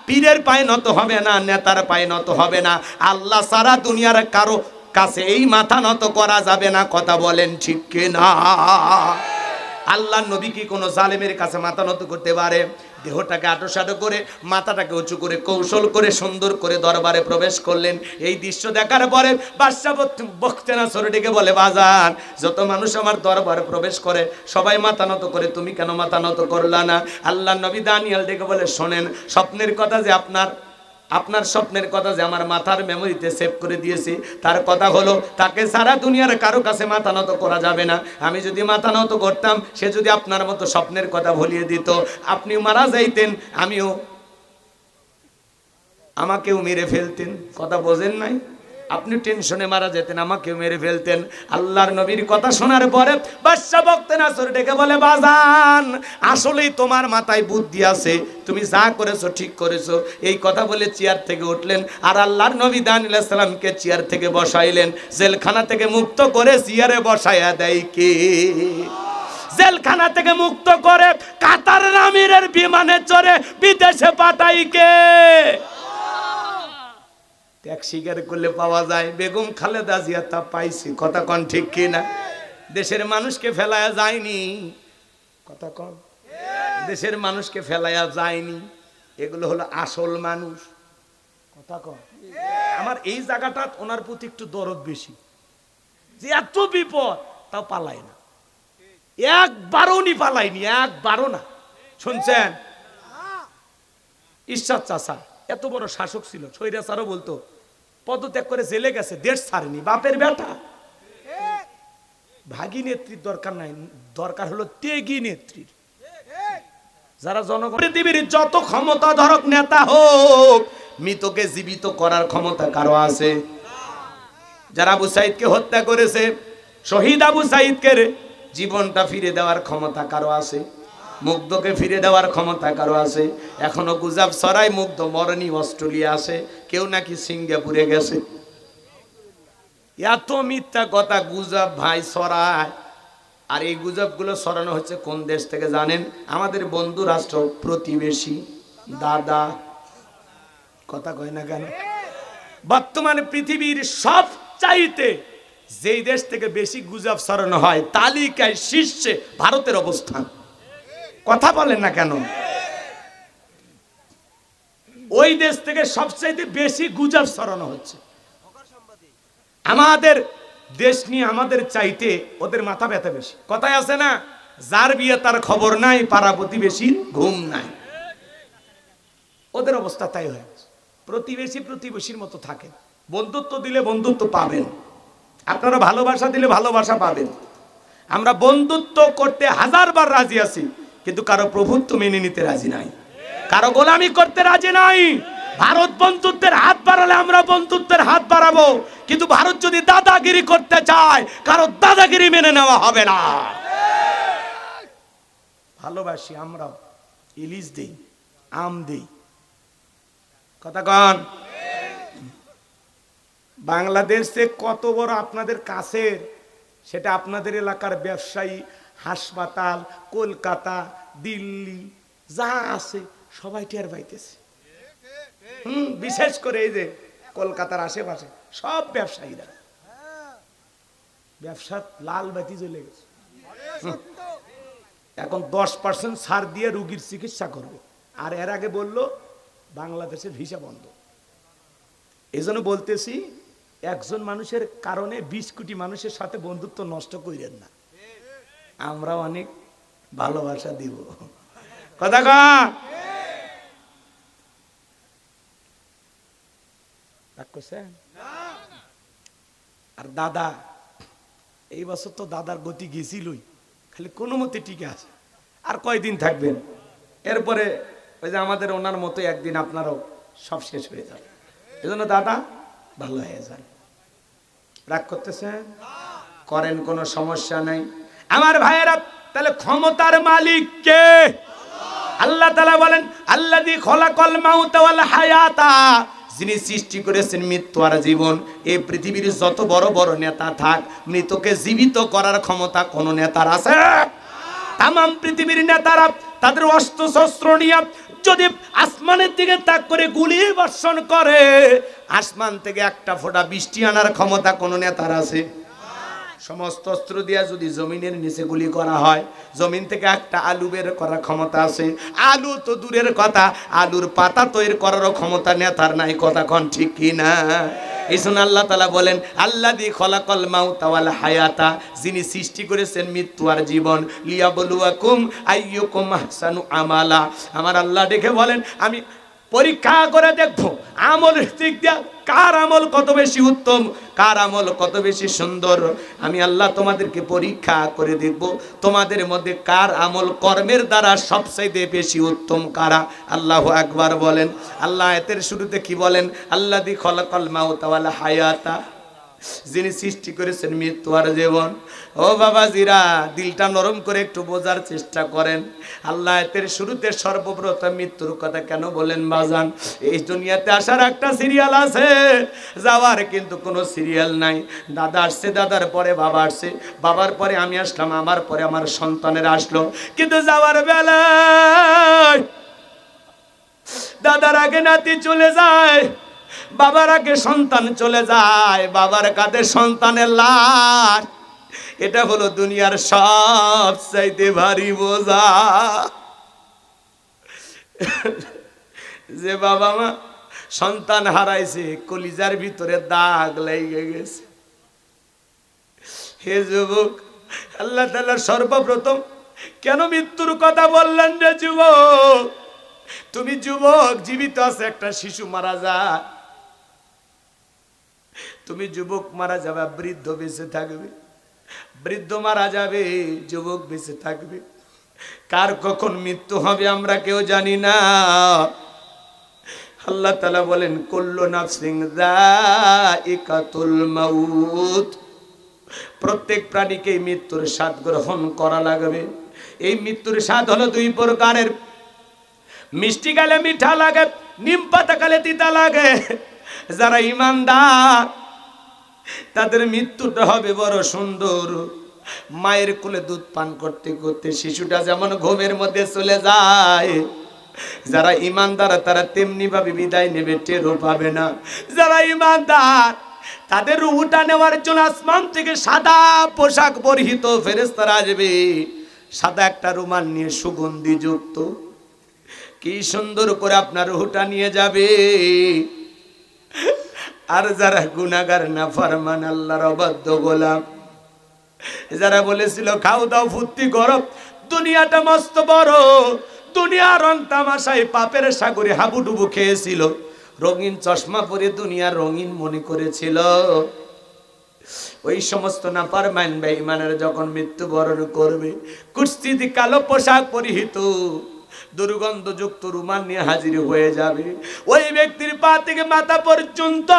পীরের পায়ে নত হবে না, নেতার পায়ে নত হবে না। আল্লাহ ছাড়া দুনিয়ার কারো কাছে এই মাথা নত করা যাবে না। কথা বলেন ঠিক কিনা? আল্লাহ নবী কি কোনো জালেমের কাছে মাথা নত করতে পারে? দেহটাকে আটোসাটো করে, মাথাটাকে উঁচু করে, কৌশল করে, সুন্দর করে দরবারে প্রবেশ করলেন। এই দৃশ্য দেখার পরে বাদশা বখতে নাসর ডেকে বলে, বাজান যত মানুষ আমার দরবারে প্রবেশ করে সবাই মাথা নত করে, তুমি কেন মাথা নত করলা না? আল্লাহ নবী দানিয়েল ডেকে বলে, শোনেন, স্বপ্নের কথা যে আপনার স্বপ্নের কথা যে আমার মাথার মেমোরিতে সেভ করে দিয়েছি, তার কথা হলো তাকে সারা দুনিয়ার কারো কাছে মাথা নত করা যাবে না। আমি যদি মাথা নত করতাম, সে যদি আপনার মতো স্বপ্নের কথা ভুলিয়ে দিত, আপনি মারা যাইতেন, আমাকেও মেরে ফেলতেন। কথা বোঝেন নাই? আপনি টেনশনে মারা যেতেন, আমাকেও মেরে ফেলতেন। আল্লাহর নবীর কথা শোনার পরে বাদশা বখতে নাসর ডেকে বলে, বাজান আসলেই তোমার মাথায় বুদ্ধি আছে, তুমি যা করেছো ঠিক করেছো। এই কথা বলে চেয়ার থেকে উঠলেন, আর আল্লাহর নবী দানিয়েল আলাইহিস সালামকে চেয়ার থেকে বসাইলেন। জেলখানা থেকে মুক্ত করে চেয়ারে বসাইয়া দেয় কে? জেলখানা থেকে মুক্ত করে কাতার আমিরের বিমানে চড়ে বিদেশে পাঠাই কে? এক স্বীকার করলে পাওয়া যায়, বেগম খালেদা জিয়া তা পাইছি। কথা কন ঠিক কিনা? দেশের মানুষকে ফেলায়া যায়নি। কথা কন, দেশের মানুষকে ফেলায়া যায়নি। এগুলো হলো আসল মানুষ। কথা কন। আমার এই জায়গাটা ওনার প্রতি একটু দরদ বেশি, যে এত বিপদ তাও পালায় না, একবারও নি পালায়নি, একবারও না। শুনছেন? ঈশ্বর চাচা এত বড় শাসক ছিল, স্বৈরাচারও বলতো, পদত্যাগ করে জেলে গেছে, দেশ ছাড়েনি, বাপের বেটা। ভাগী নেত্রীর দরকার নাই, দরকার হলো ত্যাগী নেত্রীর। যারা জনগণ, পৃথিবীর যত ক্ষমতা ধরক নেতা হোক, মৃতকে জীবিত করার ক্ষমতা কারো আছে? যারা আবু সাইদকে হত্যা করেছে, শহীদ আবু সাইদকে জীবনটা ফিরে দেওয়ার ক্ষমতা কারো আছে? মুগ্ধকে ফিরে দেওয়ার ক্ষমতা কারো আছে? এখনো গুজব ছড়ায় মুগ্ধ মরণী অস্ট্রেলিয়া আছে, কেউ নাকি সিঙ্গাপুরে গেছে। এত মিথ্যা কথা গুজব ভাই ছড়ায়। আর এই গুজবগুলো ছড়ানো হচ্ছে কোন দেশ থেকে জানেন? আমাদের বন্ধু রাষ্ট্র, প্রতিবেশী, দাদা। কথা কয় না কেন? বর্তমানে পৃথিবীর সবচাইতে যেই দেশ থেকে বেশি গুজব ছড়ানো হয় তালিকায় শীর্ষে ভারতের অবস্থান। কথা বলেন না কেন? ওই দেশ থেকে সবচাইতে বেশি গুজব ছড়ানো হচ্ছে। আমাদের দেশ নিয়ে আমাদের চাইতে ওদের মাথা ব্যথা বেশি। কথায় আছে না, যার বিয়ে তার খবর নাই, পাড়া প্রতিবেশীর ঘুম নাই। ওদের অবস্থা তাই হয়ে গেছে। প্রতিবেশী প্রতিবেশীর মতো থাকে। বন্ধুত্ব দিলে বন্ধুত্ব পাবেন, আপনারা ভালোবাসা দিলে ভালোবাসা পাবেন। আমরা বন্ধুত্ব করতে হাজারবার রাজি আছি, কিন্তু কারো প্রভুত্ব মেনে নিতে রাজি নাই, কারো গোলামি করতে রাজি নাই। ভারত বন্ধুত্বের হাত বাড়ালে আমরা বন্ধুত্বের হাত বাড়াবো, কিন্তু ভারত যদি দাদাগিরি করতে চায়, কারো দাদাগিরি মেনে নেওয়া হবে না। ভালোবাসি আমরা, ইলিশ দেই, আম দেই। কথা কন। বাংলাদেশে কত বড় আপনাদের কাছের, সেটা আপনাদের এলাকার ব্যবসায়ী, হাসপাতাল, কলকাতা, দিল্লি যা আছে সবাই টের পাইতেছে। বিশেষ করে এই যে কলকাতার আশেপাশে সব ব্যবসায়ীরা, ব্যবসা লাল বাতি জ্বলে গেছে। এখন 10% ছাড় দিয়ে রুগীর চিকিৎসা করবে, আর এর আগে বললো বাংলাদেশের ভিসা বন্ধ। এই জন্য বলতেছি, একজন মানুষের কারণে 20 কোটি মানুষের সাথে বন্ধুত্ব নষ্ট করেন না। আমরা অনেক ভালোবাসা দিব। কথা কন। আর দাদা, এই বছর তো দাদার গতি গেছিলই, খালি কোনো মতে টিকে আছে। আর কয়দিন থাকবেন? এরপরে ওই যে আমাদের ওনার মতো একদিন আপনারও সব শেষ হয়ে যাবে। এজন্য দাদা ভালো হয়ে যান। রাগ করতেছেন? করেন, কোনো সমস্যা নাই আমার ভাইয়েরা। তাহলে ক্ষমতার মালিক কে? আল্লাহ তাআলা বলেন, আল্লাযী খলাকাল মাউতা ওয়াল হায়াতা, যিনি সৃষ্টি করেছেন মৃত্যু আর জীবন। এই পৃথিবীর যত বড় বড় নেতা থাক, মৃতকে জীবিত করার ক্ষমতা কোন নেতার আছে? তাম পৃথিবীর নেতারা তাদের অস্ত্র শস্ত্র নিয়ে যদি আসমানের দিকে তাক করে গুলি বর্ষণ করে, আসমান থেকে একটা ফোঁটা বৃষ্টি আনার ক্ষমতা কোন নেতার আছে? সমস্ত অস্ত্র দিয়া যদি জমিনের নিচে গুলি করা হয়, জমিন থেকে একটা আলু বের করার ক্ষমতা আছে? আলু তো দূরের কথা, আলুর পাতা তৈরি করারও ক্ষমতা নেতার নাই। কথা কন ঠিক কি না? এই জন্য আল্লাহ তাআলা বলেন, আল্লাযী খলাকাল মাউতা ওয়াল হায়াতা, যিনি সৃষ্টি করেছেন মৃত্যু আর জীবন, লিয়াবলুয়াকুম আইয়ুকুম আহসানু আমালা। আমার আল্লাহ দেখে বলেন, আমি পরীক্ষা করে দেখবো আমলের দিক দিয়ে কার আমল কত বেশি উত্তম, কার আমল কত বেশি সুন্দর। আমি আল্লাহ তোমাদেরকে পরীক্ষা করে দেখব, তোমাদের মধ্যে কার আমল কর্মের দ্বারা সবচেয়ে বেশি উত্তম কারা। আল্লাহু আকবার বলেন। আল্লাহ আয়াতের শুরুতে কি বলেন? আল্লাযী খলাকাল মাউতা ওয়াল হায়াতা, যিনি সৃষ্টি করেছেন মৃত্যু আর জীবন। ও বাবাজিরা, দিলটা নরম করে একটু বোঝার চেষ্টা করেন। আল্লাহ এর শুরুতে সর্বপ্রথম মৃত্যুর কথা কেন বলেন বাজান? এই দুনিয়াতে আসার একটা সিরিয়াল আছে, যাওয়ার কিন্তু কোনো সিরিয়াল নাই। দাদা আসছে, দাদার পরে বাবা আসছে, বাবার পরে আমি আসলাম, আমার পরে আমার সন্তানের আসলো। কিন্তু যাওয়ার বেলায় দাদার আগে নাতি চলে যায়, বাবার আগে সন্তান চলে যায়, বাবার কাঁধে সন্তানের লাশ। এটা হলো দুনিয়ার সবচাইতে ভারী বোঝা। যে বাবা মা সন্তান হারাইছে, কলিজার ভিতরে দাগ লেগে গেছে। হে যুবক, আল্লাহ তাআলা সর্বপ্রথম কেন মৃত্যুর কথা বললেন রে যুবক? তুমি যুবক, জীবিত আছে একটা শিশু মারা যায়, তুমি যুবক মারা যাবে, বৃদ্ধ বেঁচে থাকবে। বৃদ্ধ মারা যাবে, যুবক বেঁচে থাকবে। কার কখন মৃত্যু হবে আমরা কেউ জানি না। আল্লাহ তাআলা বলেন, কুল্লু নাফসিন যায়িকাতুল মাউত, প্রত্যেক প্রাণীকে মৃত্যুর স্বাদ গ্রহণ করা লাগবে। এই মৃত্যুর স্বাদ হলো দুই প্রকারের, মিষ্টি গালে মিঠা লাগে, নিম পাতা গালে তিতা লাগে। যারা ঈমানদার তাদের মৃত্যুটা হবে বড় সুন্দর। মায়ের কোলে দুধ পান করতে করতে শিশুটা যেমন ঘুমের মধ্যে চলে যায়, যারা ঈমানদার তারা তেমনি ভাবে বিদায় নেবে, টেরও পাবে না। যারা ঈমানদার তাদের রুহটা নেওয়ার জন্য আসমান থেকে সাদা পোশাক পরিহিত ফেরেশতারা আসবে, সাদা একটা রুমাল নিয়ে সুগন্ধি যুক্ত, কি সুন্দর করে আপনার রুহটা নিয়ে যাবে। আর যারা গুনাহগার নাফরমান আল্লাহর অবাধ্য গোলাম, যারা বলেছিল খাও দাও ফুর্তি করো, দুনিয়াটা মস্ত বড়, দুনিয়া রং তামাশায় পাপের সাগরে হাবুডুবু খেয়েছিল, রঙিন চশমা পরে দুনিয়া রঙিন মনে করেছিল, ওই সমস্ত নাফরমান বেঈমানের যখন মৃত্যুবরণ করবে, কুৎসিত কালো পোশাক পরিহিত দুর্গন্ধযুক্ত রুমাল নিয়ে হাজির হয়ে যাবে, ওই ব্যক্তির পা থেকে মাথা পর্যন্ত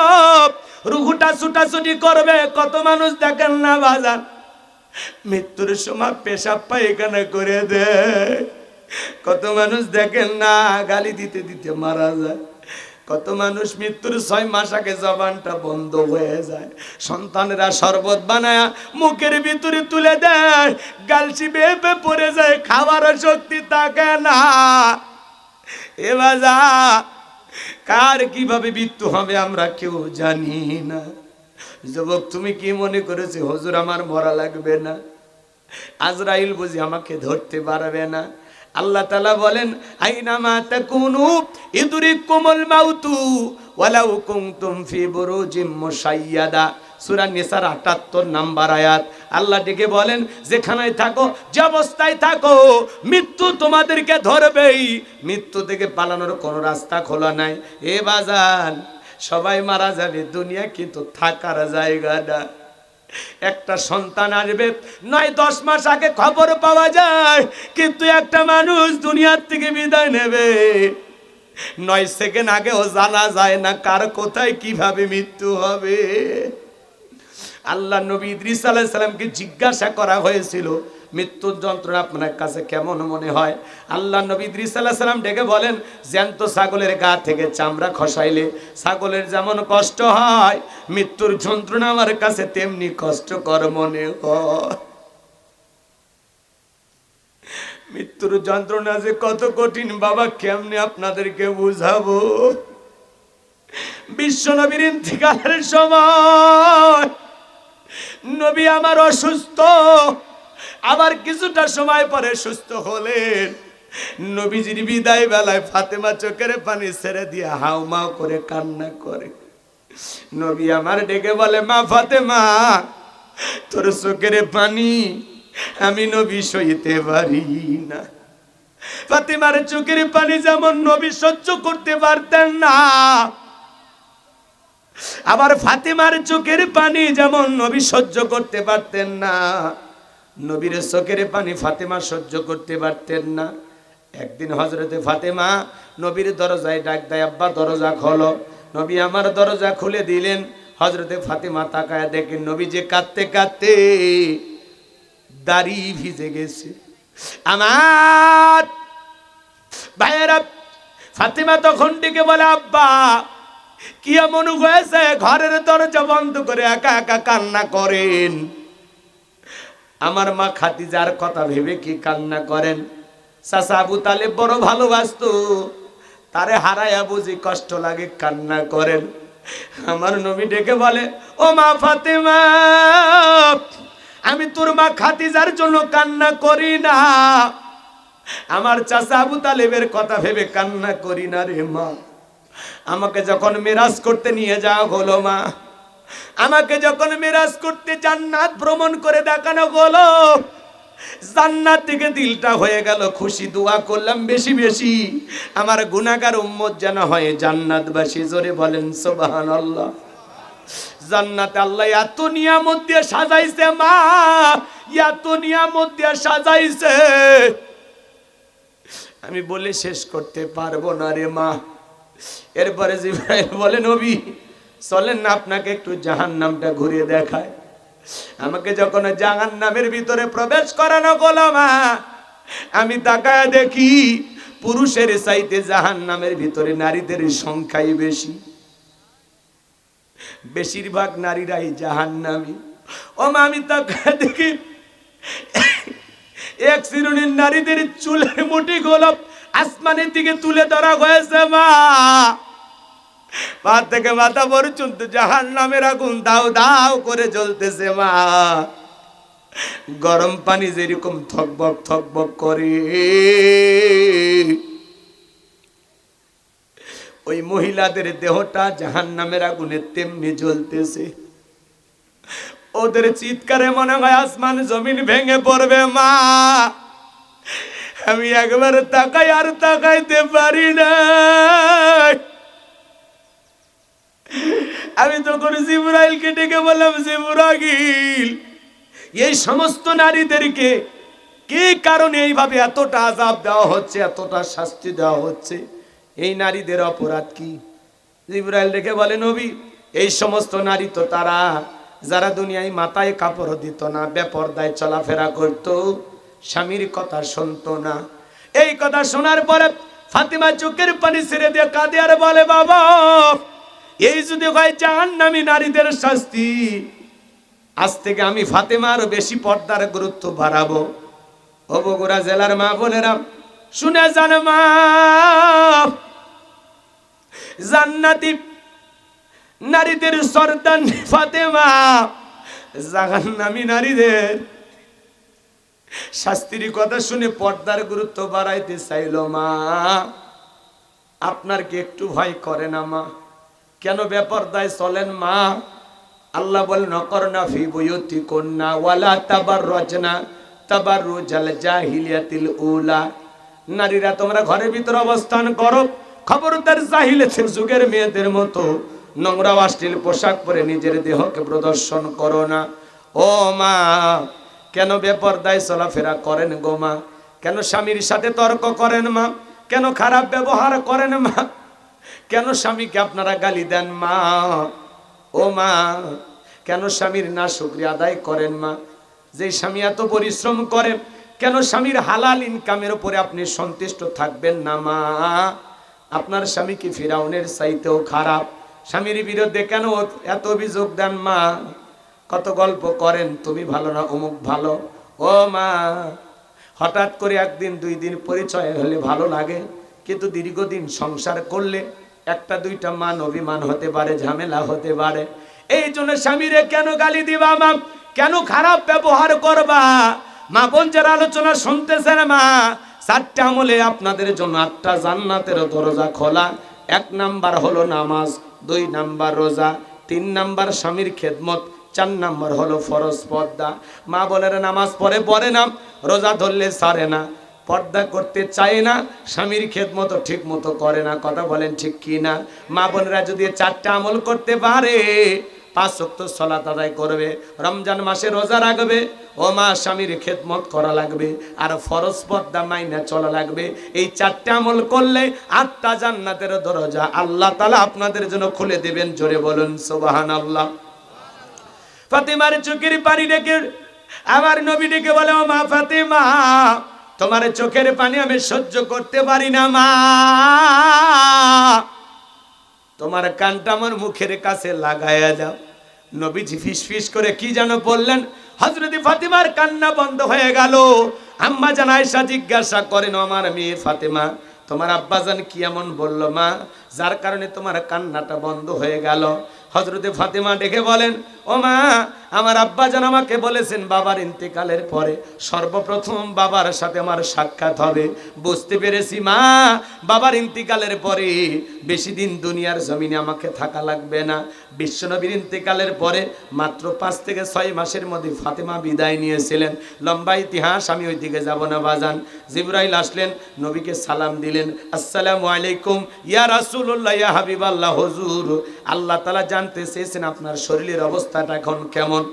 রুহুটা ছুটাছুটি করবে। কত মানুষ দেখেন না বাজার, মৃত্যুর সময় পেশাব পায়খানা করে দেয়, কত মানুষ দেখেন না গালি দিতে দিতে মারা যায়, কত মানুষ মৃত্যুর 6 মাস আগে জবানটা বন্ধ হয়ে যায়, সন্তানেরা শরবত বানায় মুখের ভিতরে তুলে দেয়, গালসি বেপে পড়ে যায়, খাওয়ার শক্তি থাকে না। এ বাজা কার কিভাবে মৃত্যু হবে আমরা কেউ জানি না। যুবক তুমি কি মনে করেছো হুজুর আমার মরা লাগবে না, আজরাইল বুঝি আমাকে ধরতে পারবে না? আল্লাহ তাআলা বলেন আইনামা তাকুনু ইদরিকুমুল মাউতু ওয়ালাউ কুনতুম ফি বুরুজিম মুশাইয়াদা, সূরা নিসার ৭৮ নাম্বার আয়াত। আল্লাহ ডেকে বলেন যেখানেই থাকো, যে অবস্থায় থাকো, মৃত্যু তোমাদেরকে ধরবেই, মৃত্যু থেকে পালানোর কোনো রাস্তা খোলা নাই। এ বাজান সবাই মারা যাবে, দুনিয়া কিন্তু থাকার জায়গা না। একটা সন্তান আসবে ৯-১০ মাস আগে খবর পাওয়া যায়, কিন্তু একটা মানুষ দুনিয়ার থেকে বিদায় নেবে ৯ সেকেন্ড আগেও জানা যায় না কার কোথায় কিভাবে মৃত্যু হবে। আল্লাহ নবী ইদ্রিস আলাইহিস সালামকে জিজ্ঞাসা করা হয়েছিল মৃত্যুর যন্ত্রণা আপনার কাছে কেমন মনে হয়? আল্লাহ নবী ইদ্রিস আলাইহিস সালাম ডেকে বলেন জ্যান্ত ছাগলের গা থেকে চামড়া খসাইলে ছাগলের যেমন কষ্ট হয়, মৃত্যুর যন্ত্রণা আমার কাছে তেমনি কষ্টকর মনে হয়। মৃত্যুর যন্ত্রণা যে কত কঠিন বাবা, কেমনে আপনাদেরকে বুঝাবো। বিশ্ব নবীর ইন্তিকালের সময় নবী আমার অসুস্থ, আবার কিছুটা সময় পরে সুস্থ হলেন। নবীজির বিদায় বেলায় ফাতেমা চোখের পানি ছেড়ে দিয়ে হাউমাউ করে কান্না করে। নবী আমার ডেকে বলে মা ফাতেমা, তোর চোখের পানি আমি নবী সইতে পারি না। ফাতেমার চোখের পানি যেমন নবী সহ্য করতে পারতেন না, আবার ফাতেমার চোখের পানি যেমন নবী সহ্য করতে পারতেন না, নবীর চোখের পানি ফাতেমা সহ্য করতে পারতেন না। একদিন হযরতে ফাতেমা নবীর দরজায় ডাক দেয়, আব্বা দরজা খোলো। নবী আমার দরজা খুলে দিলেন। হযরতে ফাতেমা তাকায় দেখেন নবী যে কাঁদতে কাঁদতে দাড়ি ভিজে গেছে। আমার ভাইয়েরা, ফাতেমা তখন ডেকে বলে আব্বা কি এমন হয়েছে? ঘরের দরজা বন্ধ করে একা একা কান্না করেন। আমার মা খাদিজার কথা ভেবে কি কান্না করেন? চাচা আবু তালেব বড় ভালোবাসতো, তারে হারায়া বুঝি কষ্ট লাগে কান্না করেন। আমার নবী ডেকে বলে ও মা ফাতেমা, আমি তোর মা খাদিজার জন্য কান্না করি না, আমার চাচা আবু তালেবের কথা ভেবে কান্না করি না রে মা। আমাকে যখন মিরাজ করতে নিয়ে যাওয়া হলো মা, আমাকে যখন মিরাজ করতে জান্নাত ভ্রমণ করে দেখানো হলো, জান্নাত থেকে দিলটা হয়ে গেল খুশি। দোয়া করলাম বেশি বেশি আমার গুনাহগার উম্মত যেন হয় জান্নাতবাসী। জোরে বলেন সুবহানাল্লাহ। জান্নাতে আল্লাহ এত নিয়ামত দিয়ে সাজাইছে মা, এত নিয়ামত দিয়ে সাজাইছে আমি বলে শেষ করতে পারবো না রে মা। এরপরে জিবরাইল বলে নবী চলেন না আপনাকে একটু জাহান্নামটা ঘুরিয়ে দেখায়। আমাকে যখন জাহান্নামের ভিতরে প্রবেশ করানো হলো মা, আমি তাকায় দেখি পুরুষের চাইতে জাহান্নামের ভিতরে নারীদের সংখ্যাই বেশি। বেশিরভাগ নারীরাই জাহান্নামী। ও মা আমি তাকায় দেখি এক শ্রেণীর নারীদের চুলের মুঠি গুলো আসমানের দিকে তুলে ধরা হয়েছে মা। পা থেকে মাথা পর্যন্ত জাহান্নামের আগুন দাও দাও করে জ্বলতেছে মা। গরম পানি যেরকম থকবক থকবক করে, ওই মহিলাদের দেহটা জাহান্নামের আগুনে তেমনি জ্বলতেছে। ওদের চিৎকারে মনে হয় আসমান জমিন ভেঙে পড়বে মা। আমি একবার তাকাই আর তাকাইতে পারি না। আমি তখন জিবরাইলকে ডেকে বললাম, জিবরাইল, এই সমস্ত নারীদেরকে কি কারণে এইভাবে এতটা আযাব দেওয়া হচ্ছে, এতটা শাস্তি দেওয়া হচ্ছে? এই নারীদের অপরাধ কি? জিবরাইল ডেকে বলে, নবী, এই সমস্ত নারী তো তারা যারা দুনিয়ায় মাথায় কাপড় দিত না, বেপরদায় চলাফেরা করত, স্বামীর কথা শুনতো না। এই কথা শোনার পরে ফাতিমা চোখের পানি ছেড়ে দিয়ে কাঁদে আর বলে, বাবা, এই যদি হয় জাহান্নামী নারীদের শাস্তি, আজ থেকে আমি ফাতেমা আরো বেশি পর্দার গুরুত্ব বাড়াবো। ও বগুড়া জেলার মা বোনেরা শুনে যান, মা জান্নাতি নারীদের সর্দার ফাতেমা জাহান্নামী নারীদের শাস্তির কথা শুনে পর্দার গুরুত্ব বাড়াইতে চাইল। মা, আপনার কি একটু ভয় করে না মা? কেন বেপরদায় চলেন মা? আল্লাহ বলেন, নকরনা ফি বুয়ুতিকুন্না ওয়ালা তাবাররাজনা তাবাররুজাল জাহিলিয়াতিল উলা। নারীরা তোমরা ঘরের ভিতরে অবস্থান করো, খবরদার জাহিলিয়াতের যুগের মেয়েদের মতো নোংরা অশ্লীল পোশাক পরে নিজের দেহকে প্রদর্শন করো না। ও মা, কেন বেপরদায় চলাফেরা করেন গো মা? কেন স্বামীর সাথে তর্ক করেন মা? কেন খারাপ ব্যবহার করেন মা? কেন স্বামীকে আপনারা গালি দেন মা? ও মা, কেন স্বামীর না শুকরিয়া আদায় করেন মা? যে স্বামী এত পরিশ্রম করে, কেন স্বামীর হালাল ইনকামের উপরে আপনি সন্তুষ্ট থাকবেন না মা? আপনার স্বামী কি ফিরাউনের চাইতেও খারাপ? স্বামীর বিরুদ্ধে কেন এত অভিযোগ দেন মা? কত গল্প করেন, তুমি ভালো না অমুক ভালো। ও মা, হঠাৎ করে একদিন দুই দিন পরিচয় হলে ভালো লাগে, কিন্তু দীর্ঘদিন সংসার করলে একটা দুইটা মান অভিমান হতে পারে, ঝামেলা হতে পারে। এই জন্য স্বামীরে কেন গালি দিবা মা? কেন খারাপ ব্যবহার করবা মা? বোন যারা আলোচনা শুনতেছেন মা, 4টা আমলে আপনাদের জন্য 8টা জান্নাতের দরজা খোলা। 1 নাম্বার হলো নামাজ, 2 নাম্বার রোজা, 3 নাম্বার স্বামীর খেদমত, 4 নাম্বার হলো ফরজ পর্দা। মা বলেন নামাজ পড়ে না, রোজা ধরলে ছাড়ে না, পর্দা করতে চায় না, স্বামীর খেদমত ঠিক মতো করে না। কথা বলেন ঠিক কি না? মা বোনেরা যদি 4টা আমল করতে পারে, 5 ওয়াক্ত সালাত আদায় করবে, রমজান মাসে রোজা রাখবে, ও মা স্বামীর খেদমত করা লাগবে, আর ফরজ পর্দা মাইনা চলা লাগবে। এই 4টা আমল করলে 8টা জান্নাতের দরজা আল্লাহ তাআলা আপনাদের জন্য খুলে দিবেন। জোরে বলুন সুবহানাল্লাহ। ফাতেমার চোখের পানি দেখে আমার নবী ডেকে বলে, ও মা ফাতেমা, তোমার চোখের পানি আমি সহ্য করতে পারি না মা। তোমার কানটা আমার মুখের কাছে লাগায়া যাও। নবীজি ফিসফিস করে কি যেন বললেন, হযরত ফাতেমার কান্না বন্ধ হয়ে গেল। আম্মা জান আয়েশা জিজ্ঞাসা করেন, আমার মেয়ে ফাতেমা, তোমার আব্বাজান কি এমন বলল মা, যার কারণে তোমার কান্নাটা বন্ধ হয়ে গেল? হযরতে ফাতেমা ডেকে বলেন, ও মা, আমার আব্বাজান আমাকে বলেছেন বাবার ইন্তেকালের পরে সর্বপ্রথম বাবার সাথে আমার সাক্ষাৎ হবে। বুঝতে পেরেছি মা, বাবার ইন্তেকালের পরে বেশি দিন দুনিয়ার জমিনে আমাকে থাকা লাগবে না। বিশ্বনবীর ইন্তেকালের পরে মাত্র 5 থেকে 6 মাসের মধ্যে ফাতেমা বিদায় নিয়েছিলেন। লম্বা ইতিহাস, আমি ওই দিকে যাব না বাজান। জিবরাইল আসলেন, নবীকে সালাম দিলেন, আসসালামু আলাইকুম ইয়া রাসূলুল্লাহ, ইয়া হাবিবাল্লাহ। হুজুর, আল্লাহ তাআলা জানতে চেয়েছেন আপনার শরীরের অবস্থাটা এখন কেমন।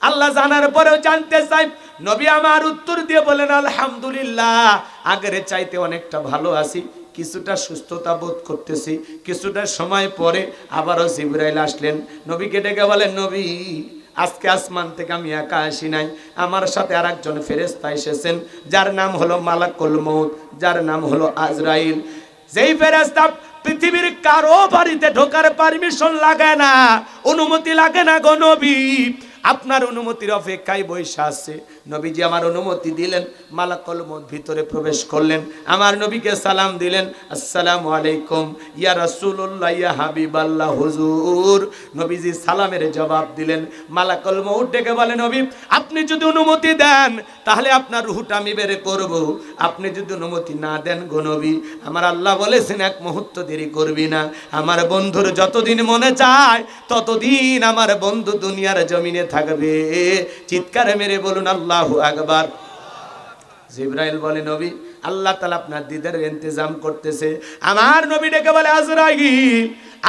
আল্লাহ জানার পরেও জানতে চাই। নবী আমার উত্তর দিয়ে বলেন, আলহামদুলিল্লাহ, আগের চাইতে অনেকটা ভালো আছি, কিছুটা সুস্থতা বোধ করতেছি। কিছুটা সময় পরে আবারও জিবরাইল আসলেন, নবীকে ডেকে বলেন, নবী, আজকে আসমান থেকে আমি একা আসি নাই, আমার সাথে আরেকজন ফেরেশতা এসেছেন, যার নাম হলো মালাকুল মউত, যার নাম হলো আজরাইল। যেই ফেরেশতা পৃথিবীর কারো বাড়িতে ঢোকার পারমিশন লাগে না, অনুমতি লাগে না গো নবী, আপনার অনুমতির অপেক্ষায় বসে আছে। নবীজি আমার অনুমতি দিলেন, মালাকুল মউত ভিতরে প্রবেশ করলেন, আমার নবীকে সালাম দিলেন, আসসালামু আলাইকুম ইয়া রাসূলুল্লাহ ইয়া হাবিবাল্লাহ হুজুর। নবীজি সালামের জবাব দিলেন। মালাকুল মউত ডেকে বলে, নবী আপনি যদি অনুমতি দেন তাহলে আপনার রূহটা আমি বের করব, আপনি যদি অনুমতি না দেন গো নবী, আমার আল্লাহ বলেছেন এক মুহূর্ত দেরি করবি না, আমার বন্ধুর যতদিন মনে চায় ততদিন আমার বন্ধু দুনিয়ার জমিনে থাকবে। চিৎকার মেরে বলুন আল্লাহু আকবার। জিবরাইল বলে, নবী আল্লাহ তাআলা আপনার দিদারের ইন্তজাম করতেছে। আমার নবী ডেকে বলে, আজরাইল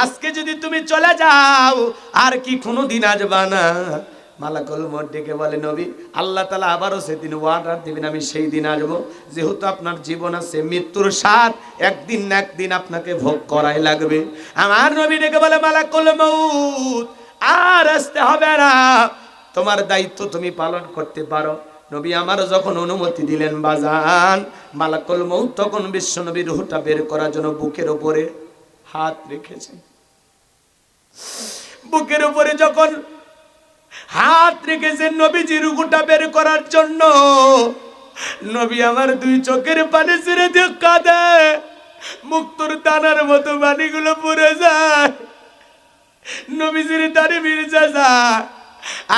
আজকে যদি তুমি চলে যাও আর কি কোনোদিন আসবা না? মালাকুল মউত ডেকে বলে, নবী আল্লাহ তাআলা আবারও সেদিন ওয়ার্ডার দিবেন, আমি সেই দিন আসবো। যেহেতু আপনার জীবন আছে, মৃত্যুর স্বাদ একদিন না একদিন আপনাকে ভোগ করাই লাগবে। আমার নবী ডেকে বলে, মালাকুল মউত আর আসতে হবে না, তোমার দায়িত্ব তুমি পালন করতে পারো। নবী আমার যখন অনুমতি দিলেন বাজান, মালাকুল মউত তখন বিশ্ব নবীর রূহটা বের করার জন্য বুকের উপরে হাত রেখেছেন। বুকের উপরে যখন হাত রেখেছেন নবীজির রূহটা বের করার জন্য, নবী আমার দুই চোখের পানি ছেড়ে দিয়ে কাঁদে, মুক্তোর দানার মতো পানিগুলো পড়ে যায়, নবীজির দাড়ি ভিজে যায়।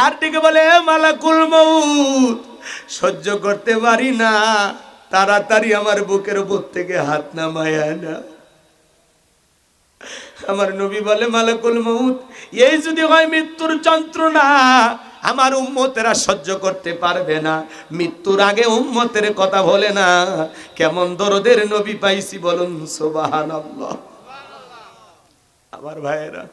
আর দিকে বলে, মালাকুল মউত সহ্য করতে পারি না, তাড়াতাড়ি আমার বুকের উপর থেকে হাত নামায় না। আমার নবী বলে, মালাকুল মউত এই যদি হয় মৃত্যুর যন্ত্রণা, আমার উম্মতেরা সহ্য করতে পারবে না। মৃত্যুর আগে উম্মতের কথা বলে না, কেমন দরদের নবী পাইছি বলুন সুবহানাল্লাহ। আমার ভাইয়েরা,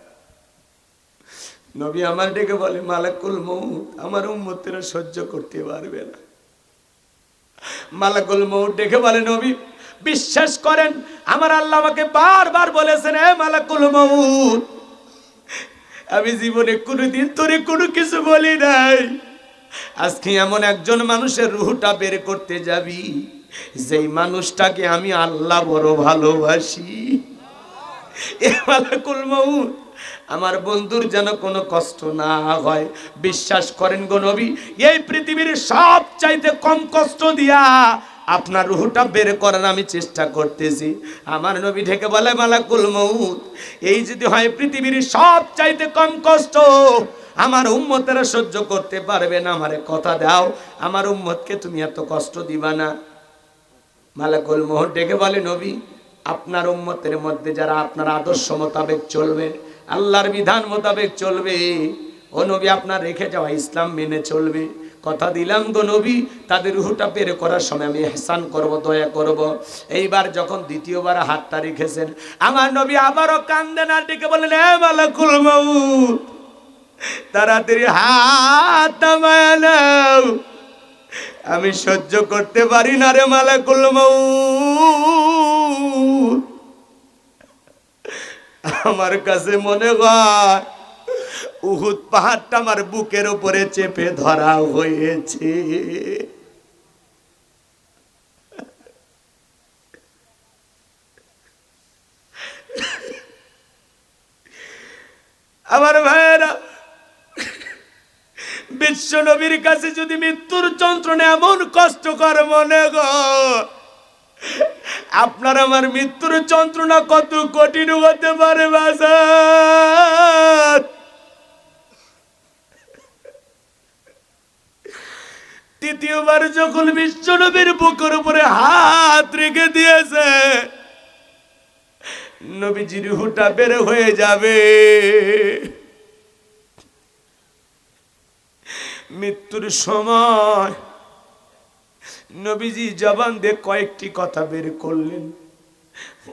নবী আমার ডেকে বলে, মালাকুল মউত আমার উম্মতেরা সহ্য করতে পারবে না। মালাকুল মউত ডেকে বলে, নবী বিশ্বাস করেন আমার আল্লাহ আমাকে বারবার বলেছেন, হে মালাকুল মউত আমি জীবনে কোনোদিন তোরে কোনো কিছু বলি নাই, আজকে এমন একজন মানুষের রূহটা বের করতে যাবি যেই মানুষটাকে আমি আল্লাহ বড় ভালোবাসি। এ মালাকুল মউত আমার বন্ধুর যেন কোনো কষ্ট না হয়। বিশ্বাস করেন গো নবী, এই পৃথিবীর সব চাইতে কম কষ্ট দিয়া আপনার রূহটা বের করার আমি চেষ্টা করতেছি। আমার নবী ঢেকে বলে, মালাকুল মউত এই যদি হয় পৃথিবীর সব চাইতে কম কষ্ট, আমার উম্মতেরা সহ্য করতে পারবে না, আমারে কথা দাও আমার উম্মতকে তুমি এত কষ্ট দিবা না। মালাকুল মউত ডেকে বলে, নবী আপনার উম্মতের মধ্যে যারা আপনার আদর্শ মোতাবেক চলবে, আল্লাহর বিধান মোতাবেক চলবে, ও নবী আপনার রেখে যাওয়া ইসলাম মেনে চলবে, কথা দিলাম গো নবী তাদের রূহটা বের করার সময় আমি ইহসান করব, দয়া করব। এইবার যখন দ্বিতীয়বার হাতটা রেখেছেন, আমার নবী আবারও কান্দেন, আর ডেকে বলেন, হে মালাকুল মউত তাড়াতাড়ি হাত নামায় নাও, আমি সহ্য করতে পারি না রে মালাকুল মউত। আমার কাছে মনে হয় উহুদ পাহাড়টা আমার বুকের উপরে চেপে ধরা হয়েছে। আমার ভাইয়েরা, বিশ্ব নবীর কাছে যদি মৃত্যুর যন্ত্রণা এমন কষ্টকর মনে হয়, আপনার আমার মৃত্যুর যন্ত্রণা কত কঠিন হতে পারে বাজার। তৃতীয়বার যখন বিশ্ব নবীর বুকের উপরে হাত রেখে দিয়েছে, নবীজির রূহটা বের হয়ে যাবে। মৃত্যুর সময় নবীজি জবান দিয়ে কয়েকটি কথা বের করলেন,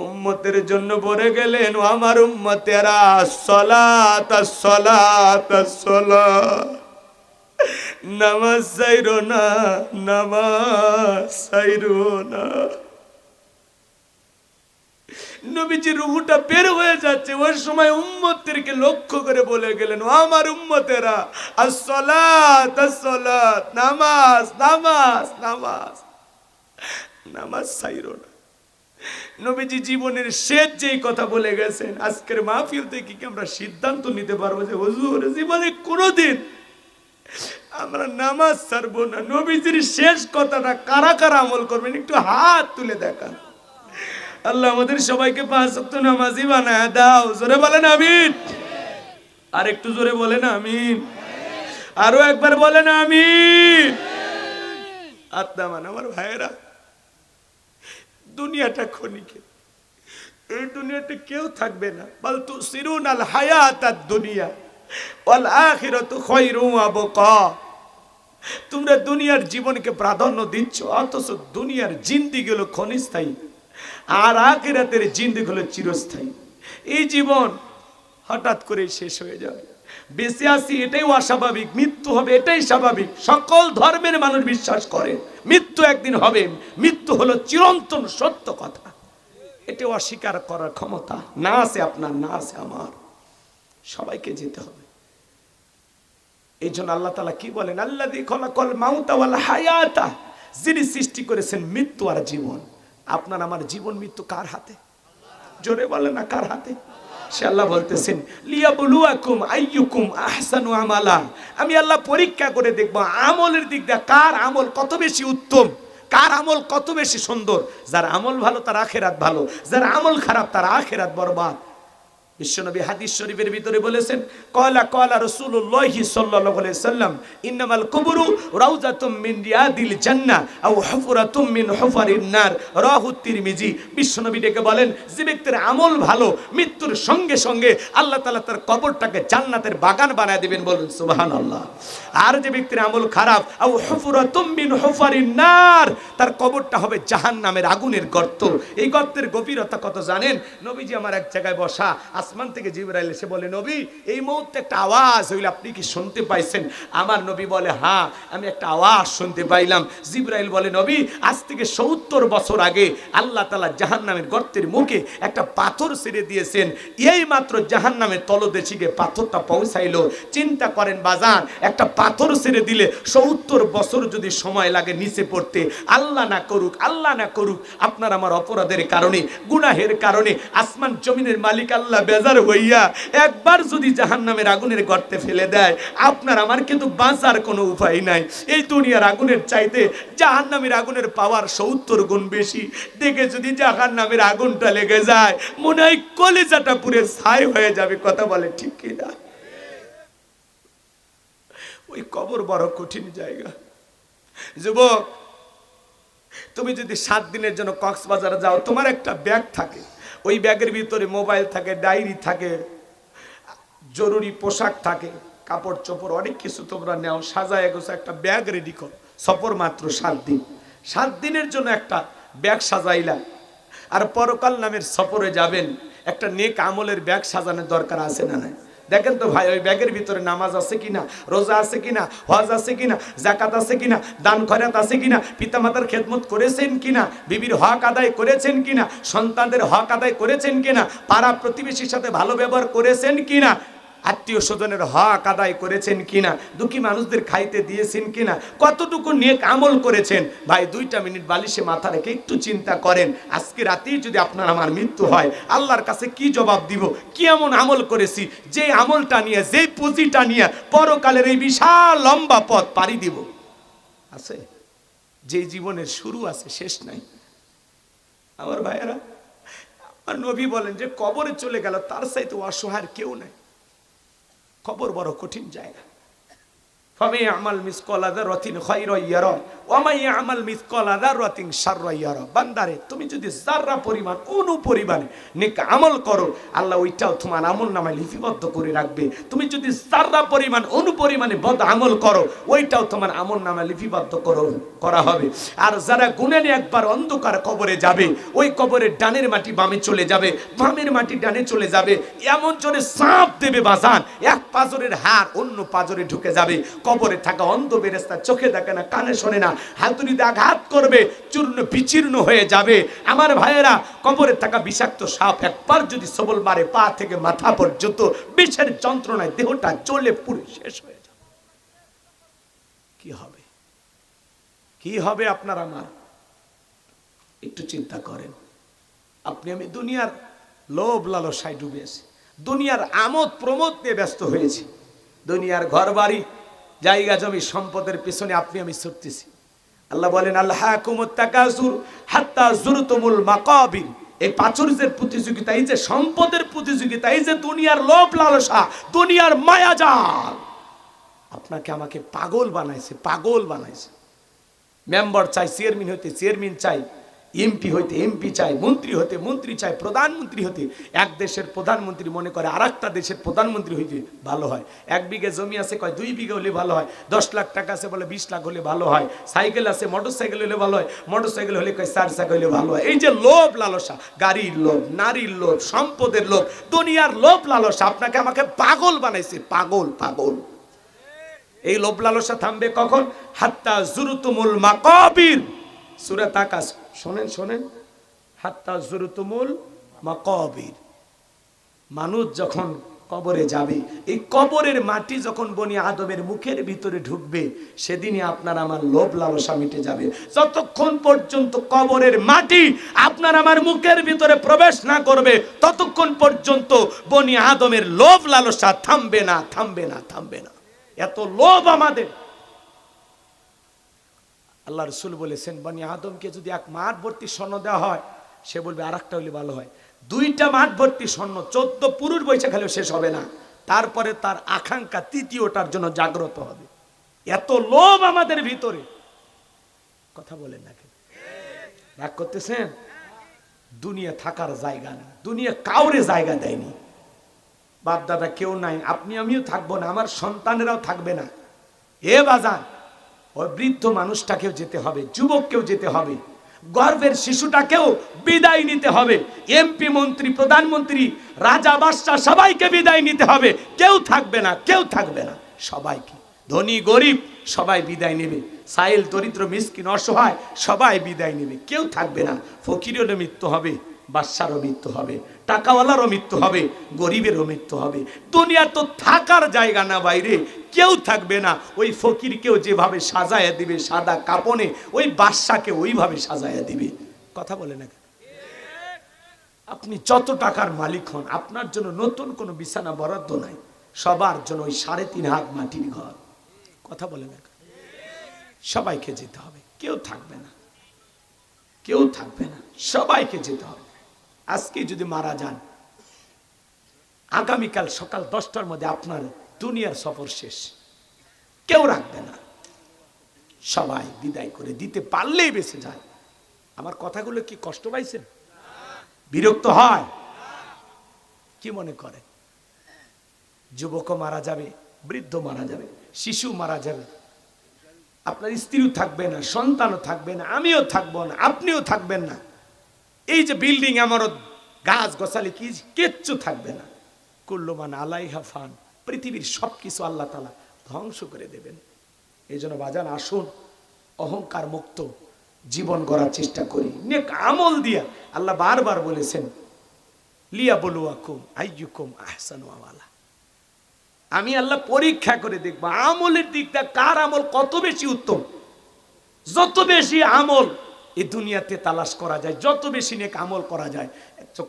উম্মতের জন্য বলে গেলেন, ও আমার উম্মতেরা সালাত সালাত সালাত, নামাজ ছাইরো না, নামাজ ছাইরো না। নবীজির রূহটা বের হয়ে যাচ্ছে, ওই সময় উম্মতদেরকে লক্ষ্য করে বলে গেলেন, ও আমার উম্মতেরা আসসালাত আসসালাত, নামাজ নামাজ নামাজ, নামাজ ছাইরো না। নবীজি জীবনের শেষ যেই কথা বলে গেছেন, আজকের মাহফিল থেকে কি আমরা সিদ্ধান্ত নিতে পারবো যে হুজুর জীবনে কোনোদিন আমরা নামাজ ছাড়বো না। নবীজির শেষ কথাটা কারা কারা আমল করবেন একটু হাত তুলে দেখান। আল্লাহ আমাদের সবাইকে 5 ওয়াক্ত নামাজি বানায় দাও। জোরে বলেন আমিন। আর একটু জোরে বলেন আমিন। আরো একবার বলেন আমিন। আমার ভাইয়েরা, দুনিয়াটা ক্ষণিকের, এই দুনিয়াতে কেউ থাকবে না। বাল তুসিরুনাল হায়াতাদ দুনিয়া ওয়াল আখিরাতু খায়রুম ওয়া আবকা। তোমরা দুনিয়ার জীবনকে প্রাধান্য দিচ্ছ, অথচ দুনিয়ার জিন্দেগি হলো ক্ষণস্থায়ী, আর আখিরাতের জিন্দেগি হলো চিরস্থায়ী। এই জীবন হঠাৎ করে শেষ হয়ে যাবে। বেঁচে আছি এটাই অস্বাভাবিক, মৃত্যু হবে এটাই স্বাভাবিক। সকল ধর্মের মানুষ বিশ্বাস করে মৃত্যু একদিন হবে। মৃত্যু হলো চিরন্তন সত্য কথা, এটা অস্বীকার করার ক্ষমতা না আছে আপনার, না আছে আমার। সবাইকে যেতে হবে। এই জন্য আল্লাহ তাআলা কি বলেন? আল্লাযী খালাকাল মাউতা ওয়াল হায়াতা, যিনি সৃষ্টি করেছেন মৃত্যু আর জীবন। আপনার আমার জীবন মৃত্যু কার হাতে? জোরে বলেন না, কার হাতে? সে আল্লাহ বলতেছেন লিয়াবলুয়াকুম আইয়ুকুম আহসানু আমালা। আমি আল্লাহ পরীক্ষা করে দেখব আমলের দিক দিয়ে কার আমল কত বেশি উত্তম, কার আমল কত বেশি সুন্দর। যার আমল ভালো তার আখিরাত ভালো, যার আমল খারাপ তার আখিরাত বরবাদ। বিশ্বনবী হাদিস শরীফের ভিতরে বলেছেন ক্বালা রাসূলুল্লাহি সাল্লাল্লাহু আলাইহি সাল্লাম ইন্নামাল কুবুরু রাউযাতুম মিন রিয়াদিল জান্নাহ আও হুফরাতুম মিন হুফারিন নার, রাহু তিরমিজি। বিশ্বনবী ডেকে বলেন, যে ব্যক্তির আমল ভালো মৃত্যুর সঙ্গে সঙ্গে আল্লাহ তাআলা তার কবরটাকে জান্নাতের বাগান বানায় দিবেন, বলুন সুবহানাল্লাহ। আর যে ব্যক্তির আমল খারাপ, আও হুফরাতুম মিন হুফারিন নার, তার কবরটা হবে জাহান্নামের আগুনের গর্ত। এই গর্তের গভীরতা কত জানেন? নবীজি আমার এক জায়গায় বসা, আসমান থেকে জিবরাইল এসে বলে, নবী এই মুহূর্তে একটা আওয়াজ হইল, আপনি কি শুনতে পাইছেন? আমার নবী বলে, হ্যাঁ আমি একটা আওয়াজ শুনতে পাইলাম। জিবরাইল বলে, নবী আজ থেকে 70 বছর আগে আল্লাহ তাআলা জাহান্নামের গর্তের মুখে একটা পাথর ছেড়ে দিয়েছেন। এই মাত্র জাহান্নামের তলদেশে গিয়ে পাথরটা পৌঁছাইলো। চিন্তা করেন বাজান, একটা পাথর ছেড়ে দিলে 70 বছর যদি সময় লাগে নিচে পড়তে। আল্লাহ না করুক, আল্লাহ না করুক, আপনার আমার অপরাধের কারণে, গুনাহের কারণে আসমান জমিনের মালিক আল্লাহ বেজার হইয়া একবার যদি জাহান্নামের আগুনের গর্তে ফেলে দেয়, আপনার আমার কিন্তু বাঁচার কোনো উপায় নাই। এই দুনিয়ার আগুনের চাইতে জাহান্নামের আগুনের পাওয়ার 70 গুণ বেশি। দেখে যদি জাহান্নামের আগুনটা লেগে যায়, মনে হয় কলিজাটা পুরে ছাই হয়ে যাবে। কথা বলে ঠিক কিনা? ওই কবর বড় কঠিন জায়গা। যুবক, তুমি যদি 7 দিনের জন্য কক্সবাজার যাও, তোমার একটা ব্যাগ থাকে, ওই ব্যাগের ভিতরে মোবাইল থাকে, ডায়েরি থাকে, জরুরি পোশাক থাকে, কাপড় চোপড়, অনেক কিছু তোমরা নেও, সাজায় গোছা একটা ব্যাগ রেডি করো। সফর মাত্র 7 দিন। 7 দিনের জন্য একটা ব্যাগ সাজাইলা, আর পরকাল নামের সফরে যাবেন, একটা নেক আমলের ব্যাগ সাজানোর দরকার আছে না নাই? দেখেন তো ভাই, ওই ব্যাগের ভিতরে নামাজ আছে কিনা, রোজা আছে কিনা, হজ আছে কিনা, যাকাত আছে কিনা, দান খয়রাত আছে কিনা, পিতামাতার খেদমত করেছেন কিনা, বিবির হক আদায় করেছেন কিনা, সন্তানদের হক আদায় করেছেন কিনা, পাড়া প্রতিবেশীর সাথে ভালো ব্যবহার করেছেন কিনা, আত্মীয় স্বজনের হক আদায় করেছেন কিনা, দুঃখী মানুষদের খাইতে দিয়েছেন কিনা, কতটুকু নেক আমল করেছেন। ভাই 2টা মিনিট বালিশে মাথা রেখে একটু চিন্তা করেন, আজকে রাতেই যদি আপনার আমার মৃত্যু হয়, আল্লাহর কাছে কি জবাব দিব? কি এমন আমল করেছি যে আমলটা নিয়ে, যে পুঁজিটা নিয়ে পরকালের এই বিশাল লম্বা পথ পাড়ি দিব? আছে যে জীবনের শুরু আছে, শেষ নাই। আমার ভাইয়েরা, আমার নবী বলেন যে কবরে চলে গেল তার চাইতে অসহায় কেউ নাই। কবর বড় কঠিন জায়গা। ফামে আমাল মিসকালা যাররাতিন খায়রান ইয়ারা ওয়া মাই আমাল মিসকালা যাররাতিন শাররান ইয়ারা। বান্দারে, তুমি যদি যাররা পরিমাণ কোনো পরিমাণে নেক আমল করো, আল্লাহ ওইটাও তোমার আমলনামায় লিপিবদ্ধ করে রাখবে। তুমি যদি যাররা পরিমাণ অনুপরিমাণে বদ আমল করো, ওইটাও তোমার আমলনামায় লিপিবদ্ধ করা হবে। আর যারা গুনাহে একবার অন্ধকার কবরে যাবে, ওই কবরের ডানের মাটি বামে চলে যাবে, বামের মাটি ডানে চলে যাবে, এমন জোরে চাপ দেবে বাজান, এক পাজরের হাড় অন্য পাজরে ঢুকে যাবে। কবরে থাকা অন্ধ ফেরেশতা চোখে দেখে না, কানে শোনে না, হাতুড়িতে আঘাত করবে, চূর্ণ বিচীর্ণ হয়ে যাবে। আমার ভাইয়েরা, কবরে থাকা বিষাক্ত সাপ একবার যদি সবল মারে, পা থেকে মাথা পর্যন্ত বিষের যন্ত্রণায় দেহটা জ্বলে পুড়ে শেষ হয়ে যাবে। কি হবে? কি হবে আপনার আমার? একটু চিন্তা করেন। আপনি আমি দুনিয়ার লোভ লালসায় ডুবে আছি, দুনিয়ার আমোদ প্রমোদ নিয়ে ব্যস্ত হয়েছি, দুনিয়ার ঘর বাড়ি, জায়গা জমি সম্পদের পিছনে আপনি আমি ছুটতেছি। আল্লাহ বলেন আল্লাহাকুমুত তাকাসুর হাত্তা যুরতুমুল মাকাবির। এই প্রাচুর্যের প্রতিযোগিতা, এই যে সম্পদের প্রতিযোগিতা, এই যে দুনিয়ার লোভ লালসা, দুনিয়ার মায়াজাল আপনাকে আমাকে পাগল বানাইছে, পাগল বানাইছে। মেম্বার চাই চেয়ারম্যান হইতে চেয়ারম্যান চাই, এমপি হইতে এমপি চাই, মন্ত্রী হতে মন্ত্রী চাই, প্রধানমন্ত্রী হতে। এক দেশের প্রধানমন্ত্রী মনে করে আর একটা দেশের প্রধানমন্ত্রী হইতে ভালো হয়। 1 বিঘে জমি আছে কয় 2 বিঘা হলে ভালো হয়, 10 লাখ টাকা আছে বলে 20 লাখ হলে ভালো হয়, সাইকেল আছে মোটর সাইকেল হলে ভালো হয়, মোটর সাইকেল হলে কয় 4 চাকা হলে ভালো হয়। এই যে লোভ লালসা, গাড়ির লোভ, নারীর লোভ, সম্পদের লোভ, দুনিয়ার লোভ লালসা আপনাকে আমাকে পাগল বানাইছে, পাগল পাগল। এই লোভ লালসা থামবে কখন? হাত্তা যুরতুমুল মাকাবির। সূরা তাকাস শোনেন শোনেন, হাত্তা যুরতুমুল মাকাবির। মানুষ যখন কবরে যাবে, এই কবরের মাটি যখন বনি আদমের মুখের ভিতরে ঢুকবে, সেদিনই আপনার আমার লোভ লালসা মিটে যাবে। যতক্ষণ পর্যন্ত কবরের মাটি আপনার আমার মুখের ভিতরে প্রবেশ না করবে, ততক্ষণ পর্যন্ত বনি আদমের লোভ লালসা থামবে না, থামবে না, থামবে না। এত লোভ আমাদের। আল্লাহ রাসূল বলেছেন বনি আদমকে যদি 1 মাঠ ভর্তি স্বর্ণ দেওয়া হয়, সে বলবে আর একটা হলে ভালো হয়। 2টা মাঠ ভর্তি স্বর্ণ 14 পুরুষ বৈশা খেলেও শেষ হবে না। তারপরে তার আকাঙ্ক্ষা 3য়টার জন্য জাগ্রত হবে। এত লোভ আমাদের ভিতরে। কথা বলেন না কেন? রাগ করতেছেন? দুনিয়া থাকার জায়গা না, দুনিয়া কাউরে জায়গা দেয়নি। বাপ দাদা কেউ নাই, আপনি আমিও থাকবো না, আমার সন্তানেরাও থাকবে না। এ বাজান, ওই বৃদ্ধ মানুষটাকেও যেতে হবে, যুবককেও যেতে হবে, গর্ভের শিশুটাকেও বিদায় নিতে হবে। এমপি মন্ত্রী প্রধানমন্ত্রী রাজা বাদশা সবাইকে বিদায় নিতে হবে। কেউ থাকবে না, কেউ থাকবে না, সবাইকে, ধনী গরিব সবাই বিদায় নেবে, সাইল দরিদ্র মিসকিন অসহায় সবাই বিদায় নেবে, কেউ থাকবে না। ফকিরেরও মৃত্যু হবে, বাদশারও মৃত্যু হবে, টাকাওয়ালারও মৃত্যু হবে, গরিবেরও মৃত্যু হবে। দুনিয়া তো থাকার জায়গা না বাইরে, কেউ থাকবে না। ওই ফকিরকেও যেভাবে সাজায়া দিবে সাদা কাপনে, ওই বাদশাকে ওইভাবে সাজায়া দিবে। কথা বলে না? আপনি যত টাকার মালিক হন, আপনার জন্য নতুন কোনো বিছানা বরাদ্দ নাই, সবার জন্য ওই 3.5 হাত মাটির ঘর। কথা বলে না? সবাইকে যেতে হবে, কেউ থাকবে না, কেউ থাকবে না, সবাইকে যেতে হবে। আজকে যদি মারা যান, আগামীকাল সকাল 10টার মধ্যে আপনার দুনিয়ার সফর শেষ, কেউ রাখবে না, সবাই বিদায় করে দিতে পারলেই বেঁচে যায়। আমার কথাগুলো কি কষ্ট পাইছেন? বিরক্ত হয়? কি মনে করে? যুবক মারা যাবে, বৃদ্ধ মারা যাবে, শিশু মারা যাবে, আপনার স্ত্রীও থাকবে না, সন্তানও থাকবে না, আমিও থাকবো না, আপনিও থাকবেন না। এই যে বিল্ডিং আমারত গাছ গোছালি কি কিচ্ছু থাকবে না। কুল্লু মান আলাইহা ফান, পৃথিবীর সবকিছু আল্লাহ তাআলা ধ্বংস করে দেবেন। এই জন্য বাজান আসুন অহংকার মুক্ত জীবন গড়ার চেষ্টা করি, নেক আমল দিয়া। আল্লাহ বারবার বলেছেন লিয়াবলুয়াকুম আইয়ুকুম আহসানু আমালা। আমি আল্লাহ পরীক্ষা করে দেখবো আমলের দিকটা কার আমল কত বেশি উত্তম। যত বেশি আমল এই দুনিয়াতে তালাশ করা যায়, যত বেশি নেক আমল করা যায়।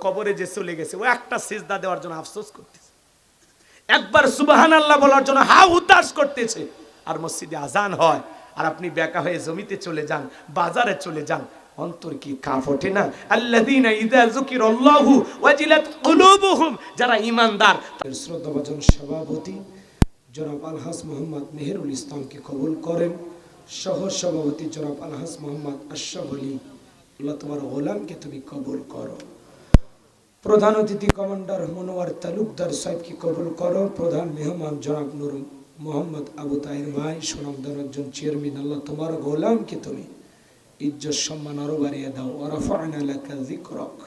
কবরে যে চলে গেছে, ও একটা সিজদা দেওয়ার জন্য আফসোস করতেছে, একবার সুবহানাল্লাহ বলার জন্য হা হুতাশ করতেছে। আর মসজিদে আজান হয় আর আপনি বেকা হয়ে জমিতে চলে যান, বাজারে চলে যান, অন্তর কি কাঁপ ওঠে না? আল্লাযীনা ইযা যুকিরাল্লাহু ওয়াজিলাত কুলুবুহুম, যারা ঈমানদার। শ্রদ্ধাভাজন সভাপতি জনাব আলহাজ মোহাম্মদ মেহেরুল ইসলামকে কবুল করেন, সহ সভাপতি জনাব আলহাজ মোহাম্মদ আশরাফ আলী, আল্লাহ তোমার গোলামকে তুমি কবুল করো। প্রধান অতিথি কমান্ডার মনোয়ার তালুকদার সাহেবকে কবুল করো। প্রধান মেহমান জনাব নূর মোহাম্মদ আবু তাহের ভাই, সুনামধন্য একজন চেয়ারম্যান, আল্লাহ তোমার গোলামকে তুমি ইজ্জত সম্মান আরো বাড়িয়ে দাও। ওয়ারাফা'না লাকা যিকরাক।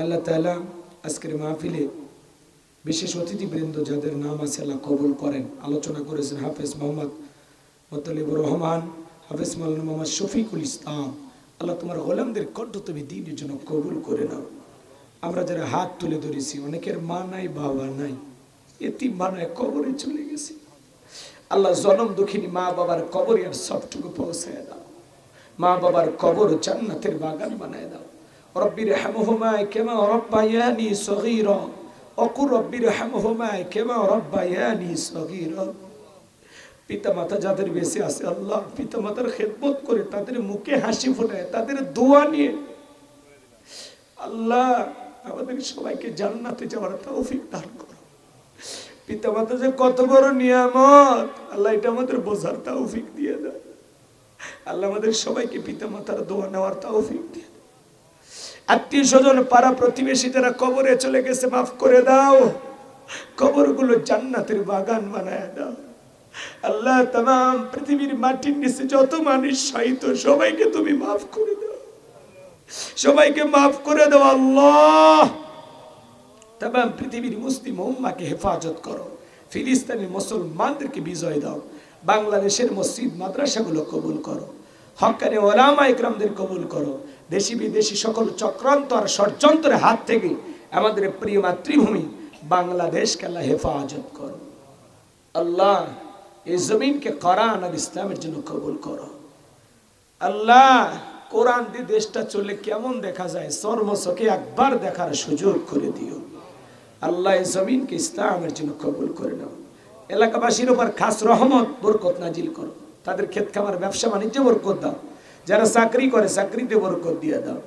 আল্লাহ তাআলা আজকের মাহফিলে বিশেষ অতিথিবৃন্দ যাদের নাম আছে আল্লাহ কবুল করেন। আলোচনা করেছেন হাফেজ মোহাম্মদ মুত্তালিবুর রহমান, হাফেজ মাওলানা মোহাম্মদ শফিকুল ইসলাম। আল্লাহ তোমার গোলামদের কণ্ঠ তুমি দ্বীনের জন্য কবুল করে নাও। আমরা যারা হাত তুলে ধরেছি, অনেকের মা নাই বাবা নাই, এতিম বানায় কবরে চলে গেছে। আল্লাহ জনম দুঃখিনী মা বাবার কবরে আর সবটুকু পৌঁছায় দাও। মা বাবার কবর জান্নাতের বাগান বানায় দাও। রব্বির হামহুমা কামা রাব্বায়ানি সগীরা, ওয়াকুর রব্বির হামহুমা কামা রাব্বায়ানি সগীরা। পিতা মাতা যাদের বেঁচে আছে আল্লাহ পিতা মাতার খেদমত করে তাদের মুখে হাসি ফোটায় তাদের দোয়া নিয়ে আল্লাহ আমাদের সবাইকে জান্নাতে যাওয়ার তৌফিক দান করো। পিতা মাতা যে কত বড় নিয়ামত আল্লাহ এটা আমাদের বোঝার তৌফিক দিয়ে দাও। আল্লাহ আমাদের সবাইকে পিতা মাতার দোয়া নেওয়ার তৌফিক দিয়ে দাও। আত্মীয় স্বজন পাড়া প্রতিবেশী যারা কবরে চলে গেছে মাফ করে দাও, কবরগুলো জান্নাতের বাগান বানায় দাও। আল্লাহ তাম পৃথিবীর মাটির নিচে যত মানুষ শায়িত সবাইকে তুমি মাফ করে দাও, সবাইকে মাফ করে দাও আল্লাহ। তাম পৃথিবীর মুসলিম উম্মাহকে হেফাজত করো, ফিলিস্তিনের মুসলমানদেরকে বিজয় দাও, বাংলাদেশের মসজিদ মাদ্রাসাগুলো কবুল করো, হক্কানি ওলামা ইকরামদের কবুল করো, দেশি বিদেশি সকল চক্রান্ত আর ষড়যন্ত্রের হাত থেকে আমাদের প্রিয় মাতৃভূমি বাংলাদেশকে আল্লাহ হেফাজত করো। আল্লাহ এই জমিনকে কোরআন আর ইসলামের জন্য কবুল করো। আল্লাহ কোরআন দিয়ে দেশটা চলে কেমন দেখা যায় চর্মচকে একবার দেখার সুযোগ করে দিও। আল্লাহ এই জমিনকে ইসলামের জন্য কবুল করে নাও। এলাকাবাসীর উপর খাস রহমত বরকত নাজিল করো, তাদের ক্ষেত খামার ব্যবসা বাণিজ্য বরকত দাও, যারা চাকরি করে চাকরিতে বরকত দিয়ে দাও।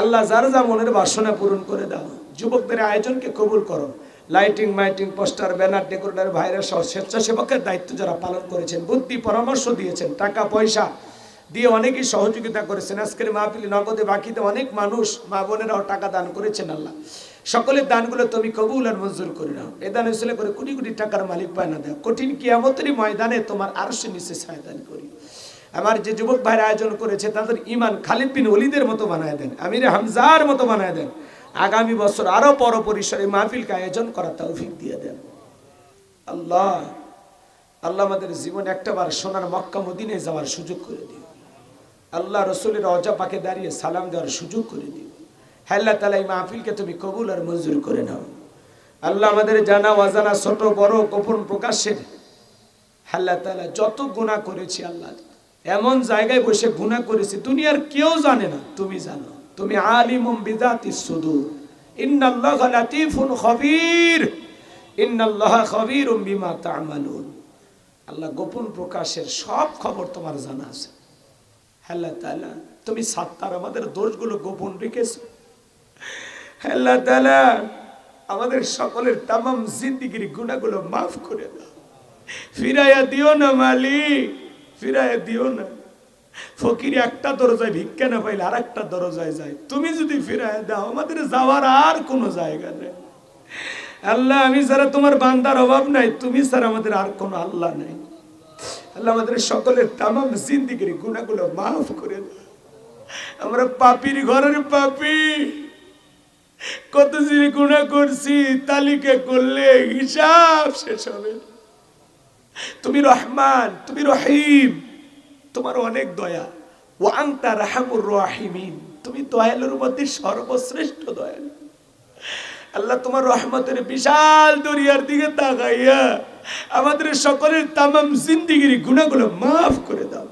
আল্লাহ যার যা মনের বাসনা পূরণ করে দাও। যুবকদের আয়োজনকে কবুল করো, লাইটিং মাইটিং পোস্টার ব্যানার ডেকোরেটর ভাইরা সহ স্বেচ্ছাসেবকের দায়িত্ব যারা পালন করেছেন, বুদ্ধি পরামর্শ দিয়েছেন, টাকা পয়সা দিয়ে অনেকেই সহযোগিতা করেছেন। আজকের মাহফিলে নগদে বাকিতে অনেক মানুষ মা বোনেরাও টাকা দান করেছেন। আল্লাহ সকলের দানগুলো তুমি কবুল আর মঞ্জুর করে নাও। এ দান হয়েছিল করে কোটি কোটি টাকার মালিক পায় না দেও, কঠিন কিয়ামতেরই ময়দানে তোমার আরশের নিচে ছায়া দান করি। আমার যে যুবক ভাইরা আয়োজন করেছে তাদের ইমান খালিদ বিন ওলীদের মতো বানায় দেন, আমিরে হামজার মতো বানায় দেন। আগামী বছর আরো বড় পরিসরে মাহফিলকে আয়োজন করার তৌফিক দিয়ে দেন আল্লাহ। আল্লাহ আমাদের জীবনে একটাবার সোনার মক্কা মদিনায় যাওয়ার সুযোগ করে দিও। আল্লাহ রসুলের রওজা পাকে দাঁড়িয়ে সালাম দেওয়ার সুযোগ করে দিও। আল্লাহ তাআলা এই মাহফিলকে তুমি কবুল আর মঞ্জুর করে নাও। আল্লাহ আমাদের জানা অজানা ছোট বড় গোপন প্রকাশের আল্লাহ তাআলা যত গুনাহ করেছি আল্লাহ, এমন জায়গায় বসে গুনাহ করেছি দুনিয়ার কেউ জানে না, তুমি জানো। তুমি আলিমুম বিযাতিস সুদূর, ইন্নাল্লাহা লাতীফুন খবীর, ইন্নাল্লাহা খবীরুম বিমা তা'মালুন। আল্লাহ গোপন প্রকাশের সব খবর তোমার জানা আছে। আল্লাহ তাআলা তুমি সাত্তার, আমাদের দোষগুলো গোপন রেখেছো। আল্লাহ তাআলা আমাদের সকলের তামাম জিন্দেগির গুনাহগুলো মাফ করে দাও, ফিরাইয়া দিও না মালিক, ফিরাইয়া দিও না। ফকির একটা দরজায় ভিক্ষা না পাইলে আর একটা দরজায় যায়, তুমি যদি ফিরাইয়া দাও আমাদের যাওয়ার আর কোনো জায়গা নেই। আল্লাহ আমি ছাড়া তোমার বান্দার অভাব নাই, তুমি ছাড়া আমাদের আর কোনো আল্লাহ নাই। আল্লাহ আমাদের সকলের তামাম জিন্দেগির গুনাহগুলো মাফ করে দাও। আমরা পাপীর ঘরের পাপী, কত যে গুনাহ করছি তালিকা করলে হিসাব শেষ হবে। তুমি রহমান, তুমি রহিম, তোমার অনেক দয়া। ওয়া আনতা রাহমুর রাহিমিন, তুমি দয়ালুর মধ্যে সর্বশ্রেষ্ঠ দয়ালু। আল্লাহ তোমার রহমতের বিশাল দরিয়ার দিকে তাকাইয়া আমাদের সকলের তামাম জিন্দেগির গুনাহগুলো মাফ করে দাও।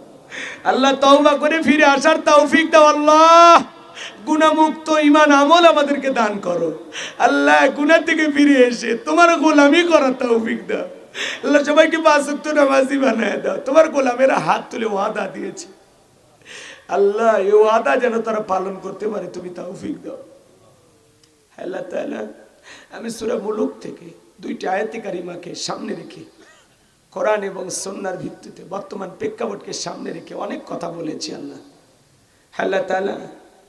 আল্লাহ তওবা করে ফিরে আসার তৌফিক দাও। আল্লাহ গুনাহমুক্ত ঈমান আমল আমাদেরকে দান করো। আল্লাহ গুনাহ থেকে ফিরে এসে তোমার গোলামি করার তৌফিক দাও। আল্লাহ সবাইকে 5 ওয়াক্ত নামাজি বানায় দাও। তোমার গোলামেরা হাত তুলে ওয়াদা দিয়েছে, আল্লাহ এই ওয়াদা যেন তারা পালন করতে পারে, তুমি তৌফিক দাও। আল্লাহ তাআলা আমি সূরা মুলুক থেকে 2টি আয়াতে কারিমাকে সামনে রেখে কোরআন এবং সুন্নাহর ভিত্তিতে বর্তমান প্রেক্ষাপটকে সামনে রেখে অনেক কথা বলেছি। আল্লাহ তাআলা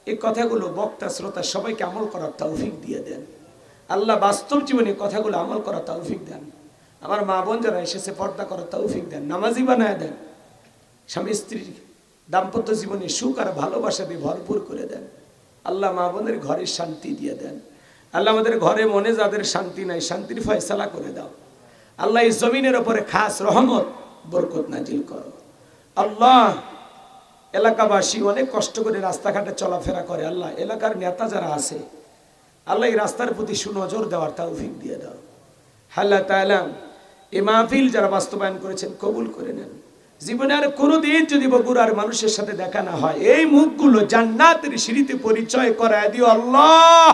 এই কথাগুলো বক্তা শ্রোতা সবাইকে আমল করার তৌফিক দিয়ে দেন। আল্লাহ বাস্তব জীবনে কথাগুলো আমল করার তৌফিক দেন। আমার মা বোন যারা এসেছে পর্দা করার তৌফিক দেন, নামাজি বানায় দেন। স্বামী স্ত্রীর দাম্পত্য জীবনে সুখ আর ভালোবাসা দিয়ে ভরপুর করে দেন। আল্লাহ মা বোনের ঘরে শান্তি দিয়ে দেন। আল্লাহ আমাদের ঘরে মনে যাদের শান্তি নাই শান্তির ফয়সালা করে দাও। আল্লাহ এই জমিনের উপরে খাস রহমত বরকত নাজিল করো। আল্লাহ এলাকাবাসী অনেক কষ্ট করে রাস্তাঘাটে চলাফেরা করে, আল্লাহ এলাকার নেতা যারা আছে আল্লাহ এই রাস্তার প্রতি সুনজর দেওয়ার তৌফিক দিয়ে দাও। আল্লাহ তাআলা এই মাহফিল যারা বাস্তবায়ন করেছেন কবুল করে নেন। জীবনে আর কোনোদিন যদি বগুড়ার মানুষের সাথে দেখা না হয়, এই মুখগুলো জান্নাতের সিঁড়িতে পরিচয় করায় দিও আল্লাহ।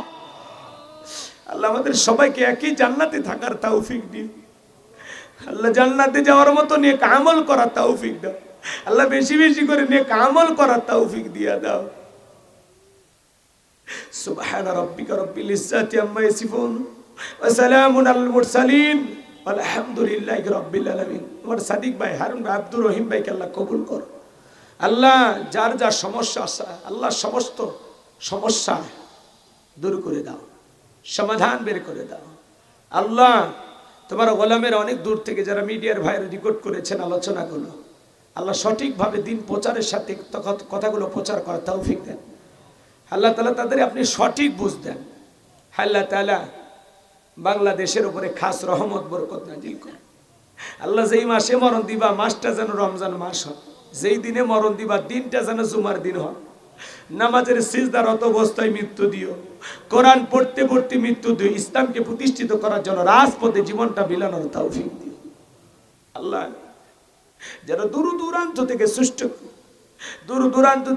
আল্লাহ আমাদের সবাইকে একই জান্নাতে থাকার তৌফিক দিও। আল্লাহ জান্নাতে যাওয়ার মতো নেক আমল করার তৌফিক দাও আল্লাহ, বেশি বেশি করে নেক আমল করার তৌফিক দিয়া দাও। সুবহান রাব্বিকা রাব্বিল ইজ্জাতি আম্মা ইয়াসিফুন ওয়া সালামুন আলাল মুরসালিন আলহামদুলিল্লাহি রাব্বিল আলামিন। আমার সাদিক ভাই, হারুন ভাই, আব্দুর রহিম ভাইকে আল্লাহ কবুল করো। আল্লাহ যার যার সমস্যা আছে আল্লাহ সমস্ত সমস্যা দূর করে দাও, সমাধান বের করে দাও। আল্লাহ তোমার গোলামের অনেক দূর থেকে যারা মিডিয়ার ভাইরা রেকর্ড করেছেন আলোচনাগুলো, আল্লাহ সঠিকভাবে দিন প্রচারের সাথে কথাগুলো প্রচার করার তৌফিক দেন। আল্লাহ তাআলা তাদের আপনি সঠিক বুঝ দেন। আল্লাহ তাআলা বাংলাদেশের উপরে খাস রহমত বরকত নাজিল করেন। আল্লাহ যেই মাসে মরণ দিবা মাসটা যেন রমজান মাস হয়, যেই দিনে মরণ দিবা দিনটা যেন জুমার দিন হয়। নামাজের সিজদারত অবস্থায় মৃত্যু দিও, কোরআন পড়তে পড়তে মৃত্যু দিও, ইসলামকে প্রতিষ্ঠিত করার জন্য রাজপথে জীবনটা বিলানোর তৌফিক দিও। আল্লাহ যারা দূর দূরান্ত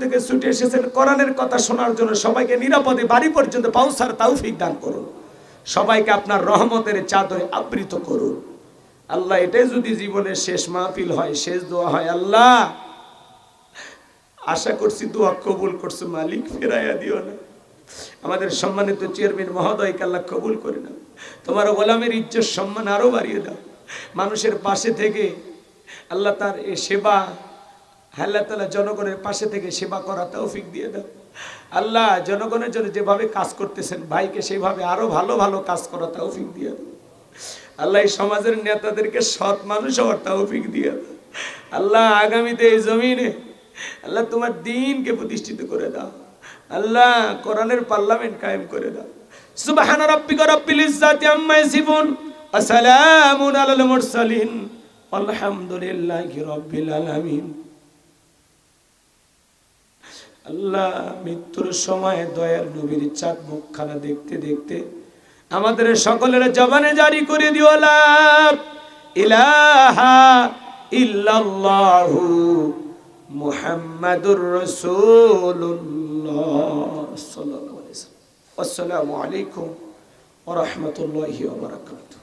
থেকে ছুটে এসেছেন কোরআনের কথা শোনার জন্য, সবাইকে নিরাপদে বাড়ি পর্যন্ত পৌঁছার তৌফিক দান করুন। সবাইকে আপনার রহমতের চাদরে আবৃত করুন। আল্লাহ এটাই যদি জীবনের শেষ মাহফিল হয়, শেষ দোয়া হয়, আল্লাহ আশা করছি দোয়া কবুল করছো, মালিক ফেরাইয়া দিও না। আমাদের সম্মানিত চেয়ারম্যান মহোদয়কে আল্লাহ কবুল করে নাও। তোমার গোলামের ইজ্জত সম্মান আরো বাড়িয়ে দাও। মানুষের পাশে থেকে আল্লাহ তার এই সেবা, আল্লাহ তাআলা জনগণের পাশে থেকে সেবা করা তৌফিক দিয়ে দাও। আল্লাহ জনগণের জন্য যেভাবে কাজ করতেছেন ভাইকে সেইভাবে আরো ভালো ভালো কাজ করা তৌফিক দিয়ে দাও। আল্লাহ এই সমাজের নেতাদেরকে সৎ মানুষ হওয়ার তৌফিক দিয়ে দাও। আল্লাহ আগামীতে এই জমিনে আল্লাহ তোমার দ্বীনকে প্রতিষ্ঠিত করে দাও। আল্লাহ কোরআনের পার্লামেন্ট কায়েম করে দাও। সুবহান রাব্বিকা রাব্বিল ইজ্জাতি আম্মা ইয়াসিফুন ওয়া সালামুন আলাল মুরসালিন আলহামদুলিল্লাহি রাব্বিল আলামিন। আল্লাহ মৃত্যুর সময় দয়ার নবীর চাঁদ মুখখানা দেখতে দেখতে আমাদের সকলের জবানে জারি করে দিও লা ইলাহা ইল্লাল্লাহু মুহাম্মাদুর রাসূলুল্লাহ সাল্লাল্লাহু আলাইহি ওয়াসাল্লাম। আসসালামু আলাইকুম ওয়া রাহমাতুল্লাহি ওয়া বারাকাতুহু।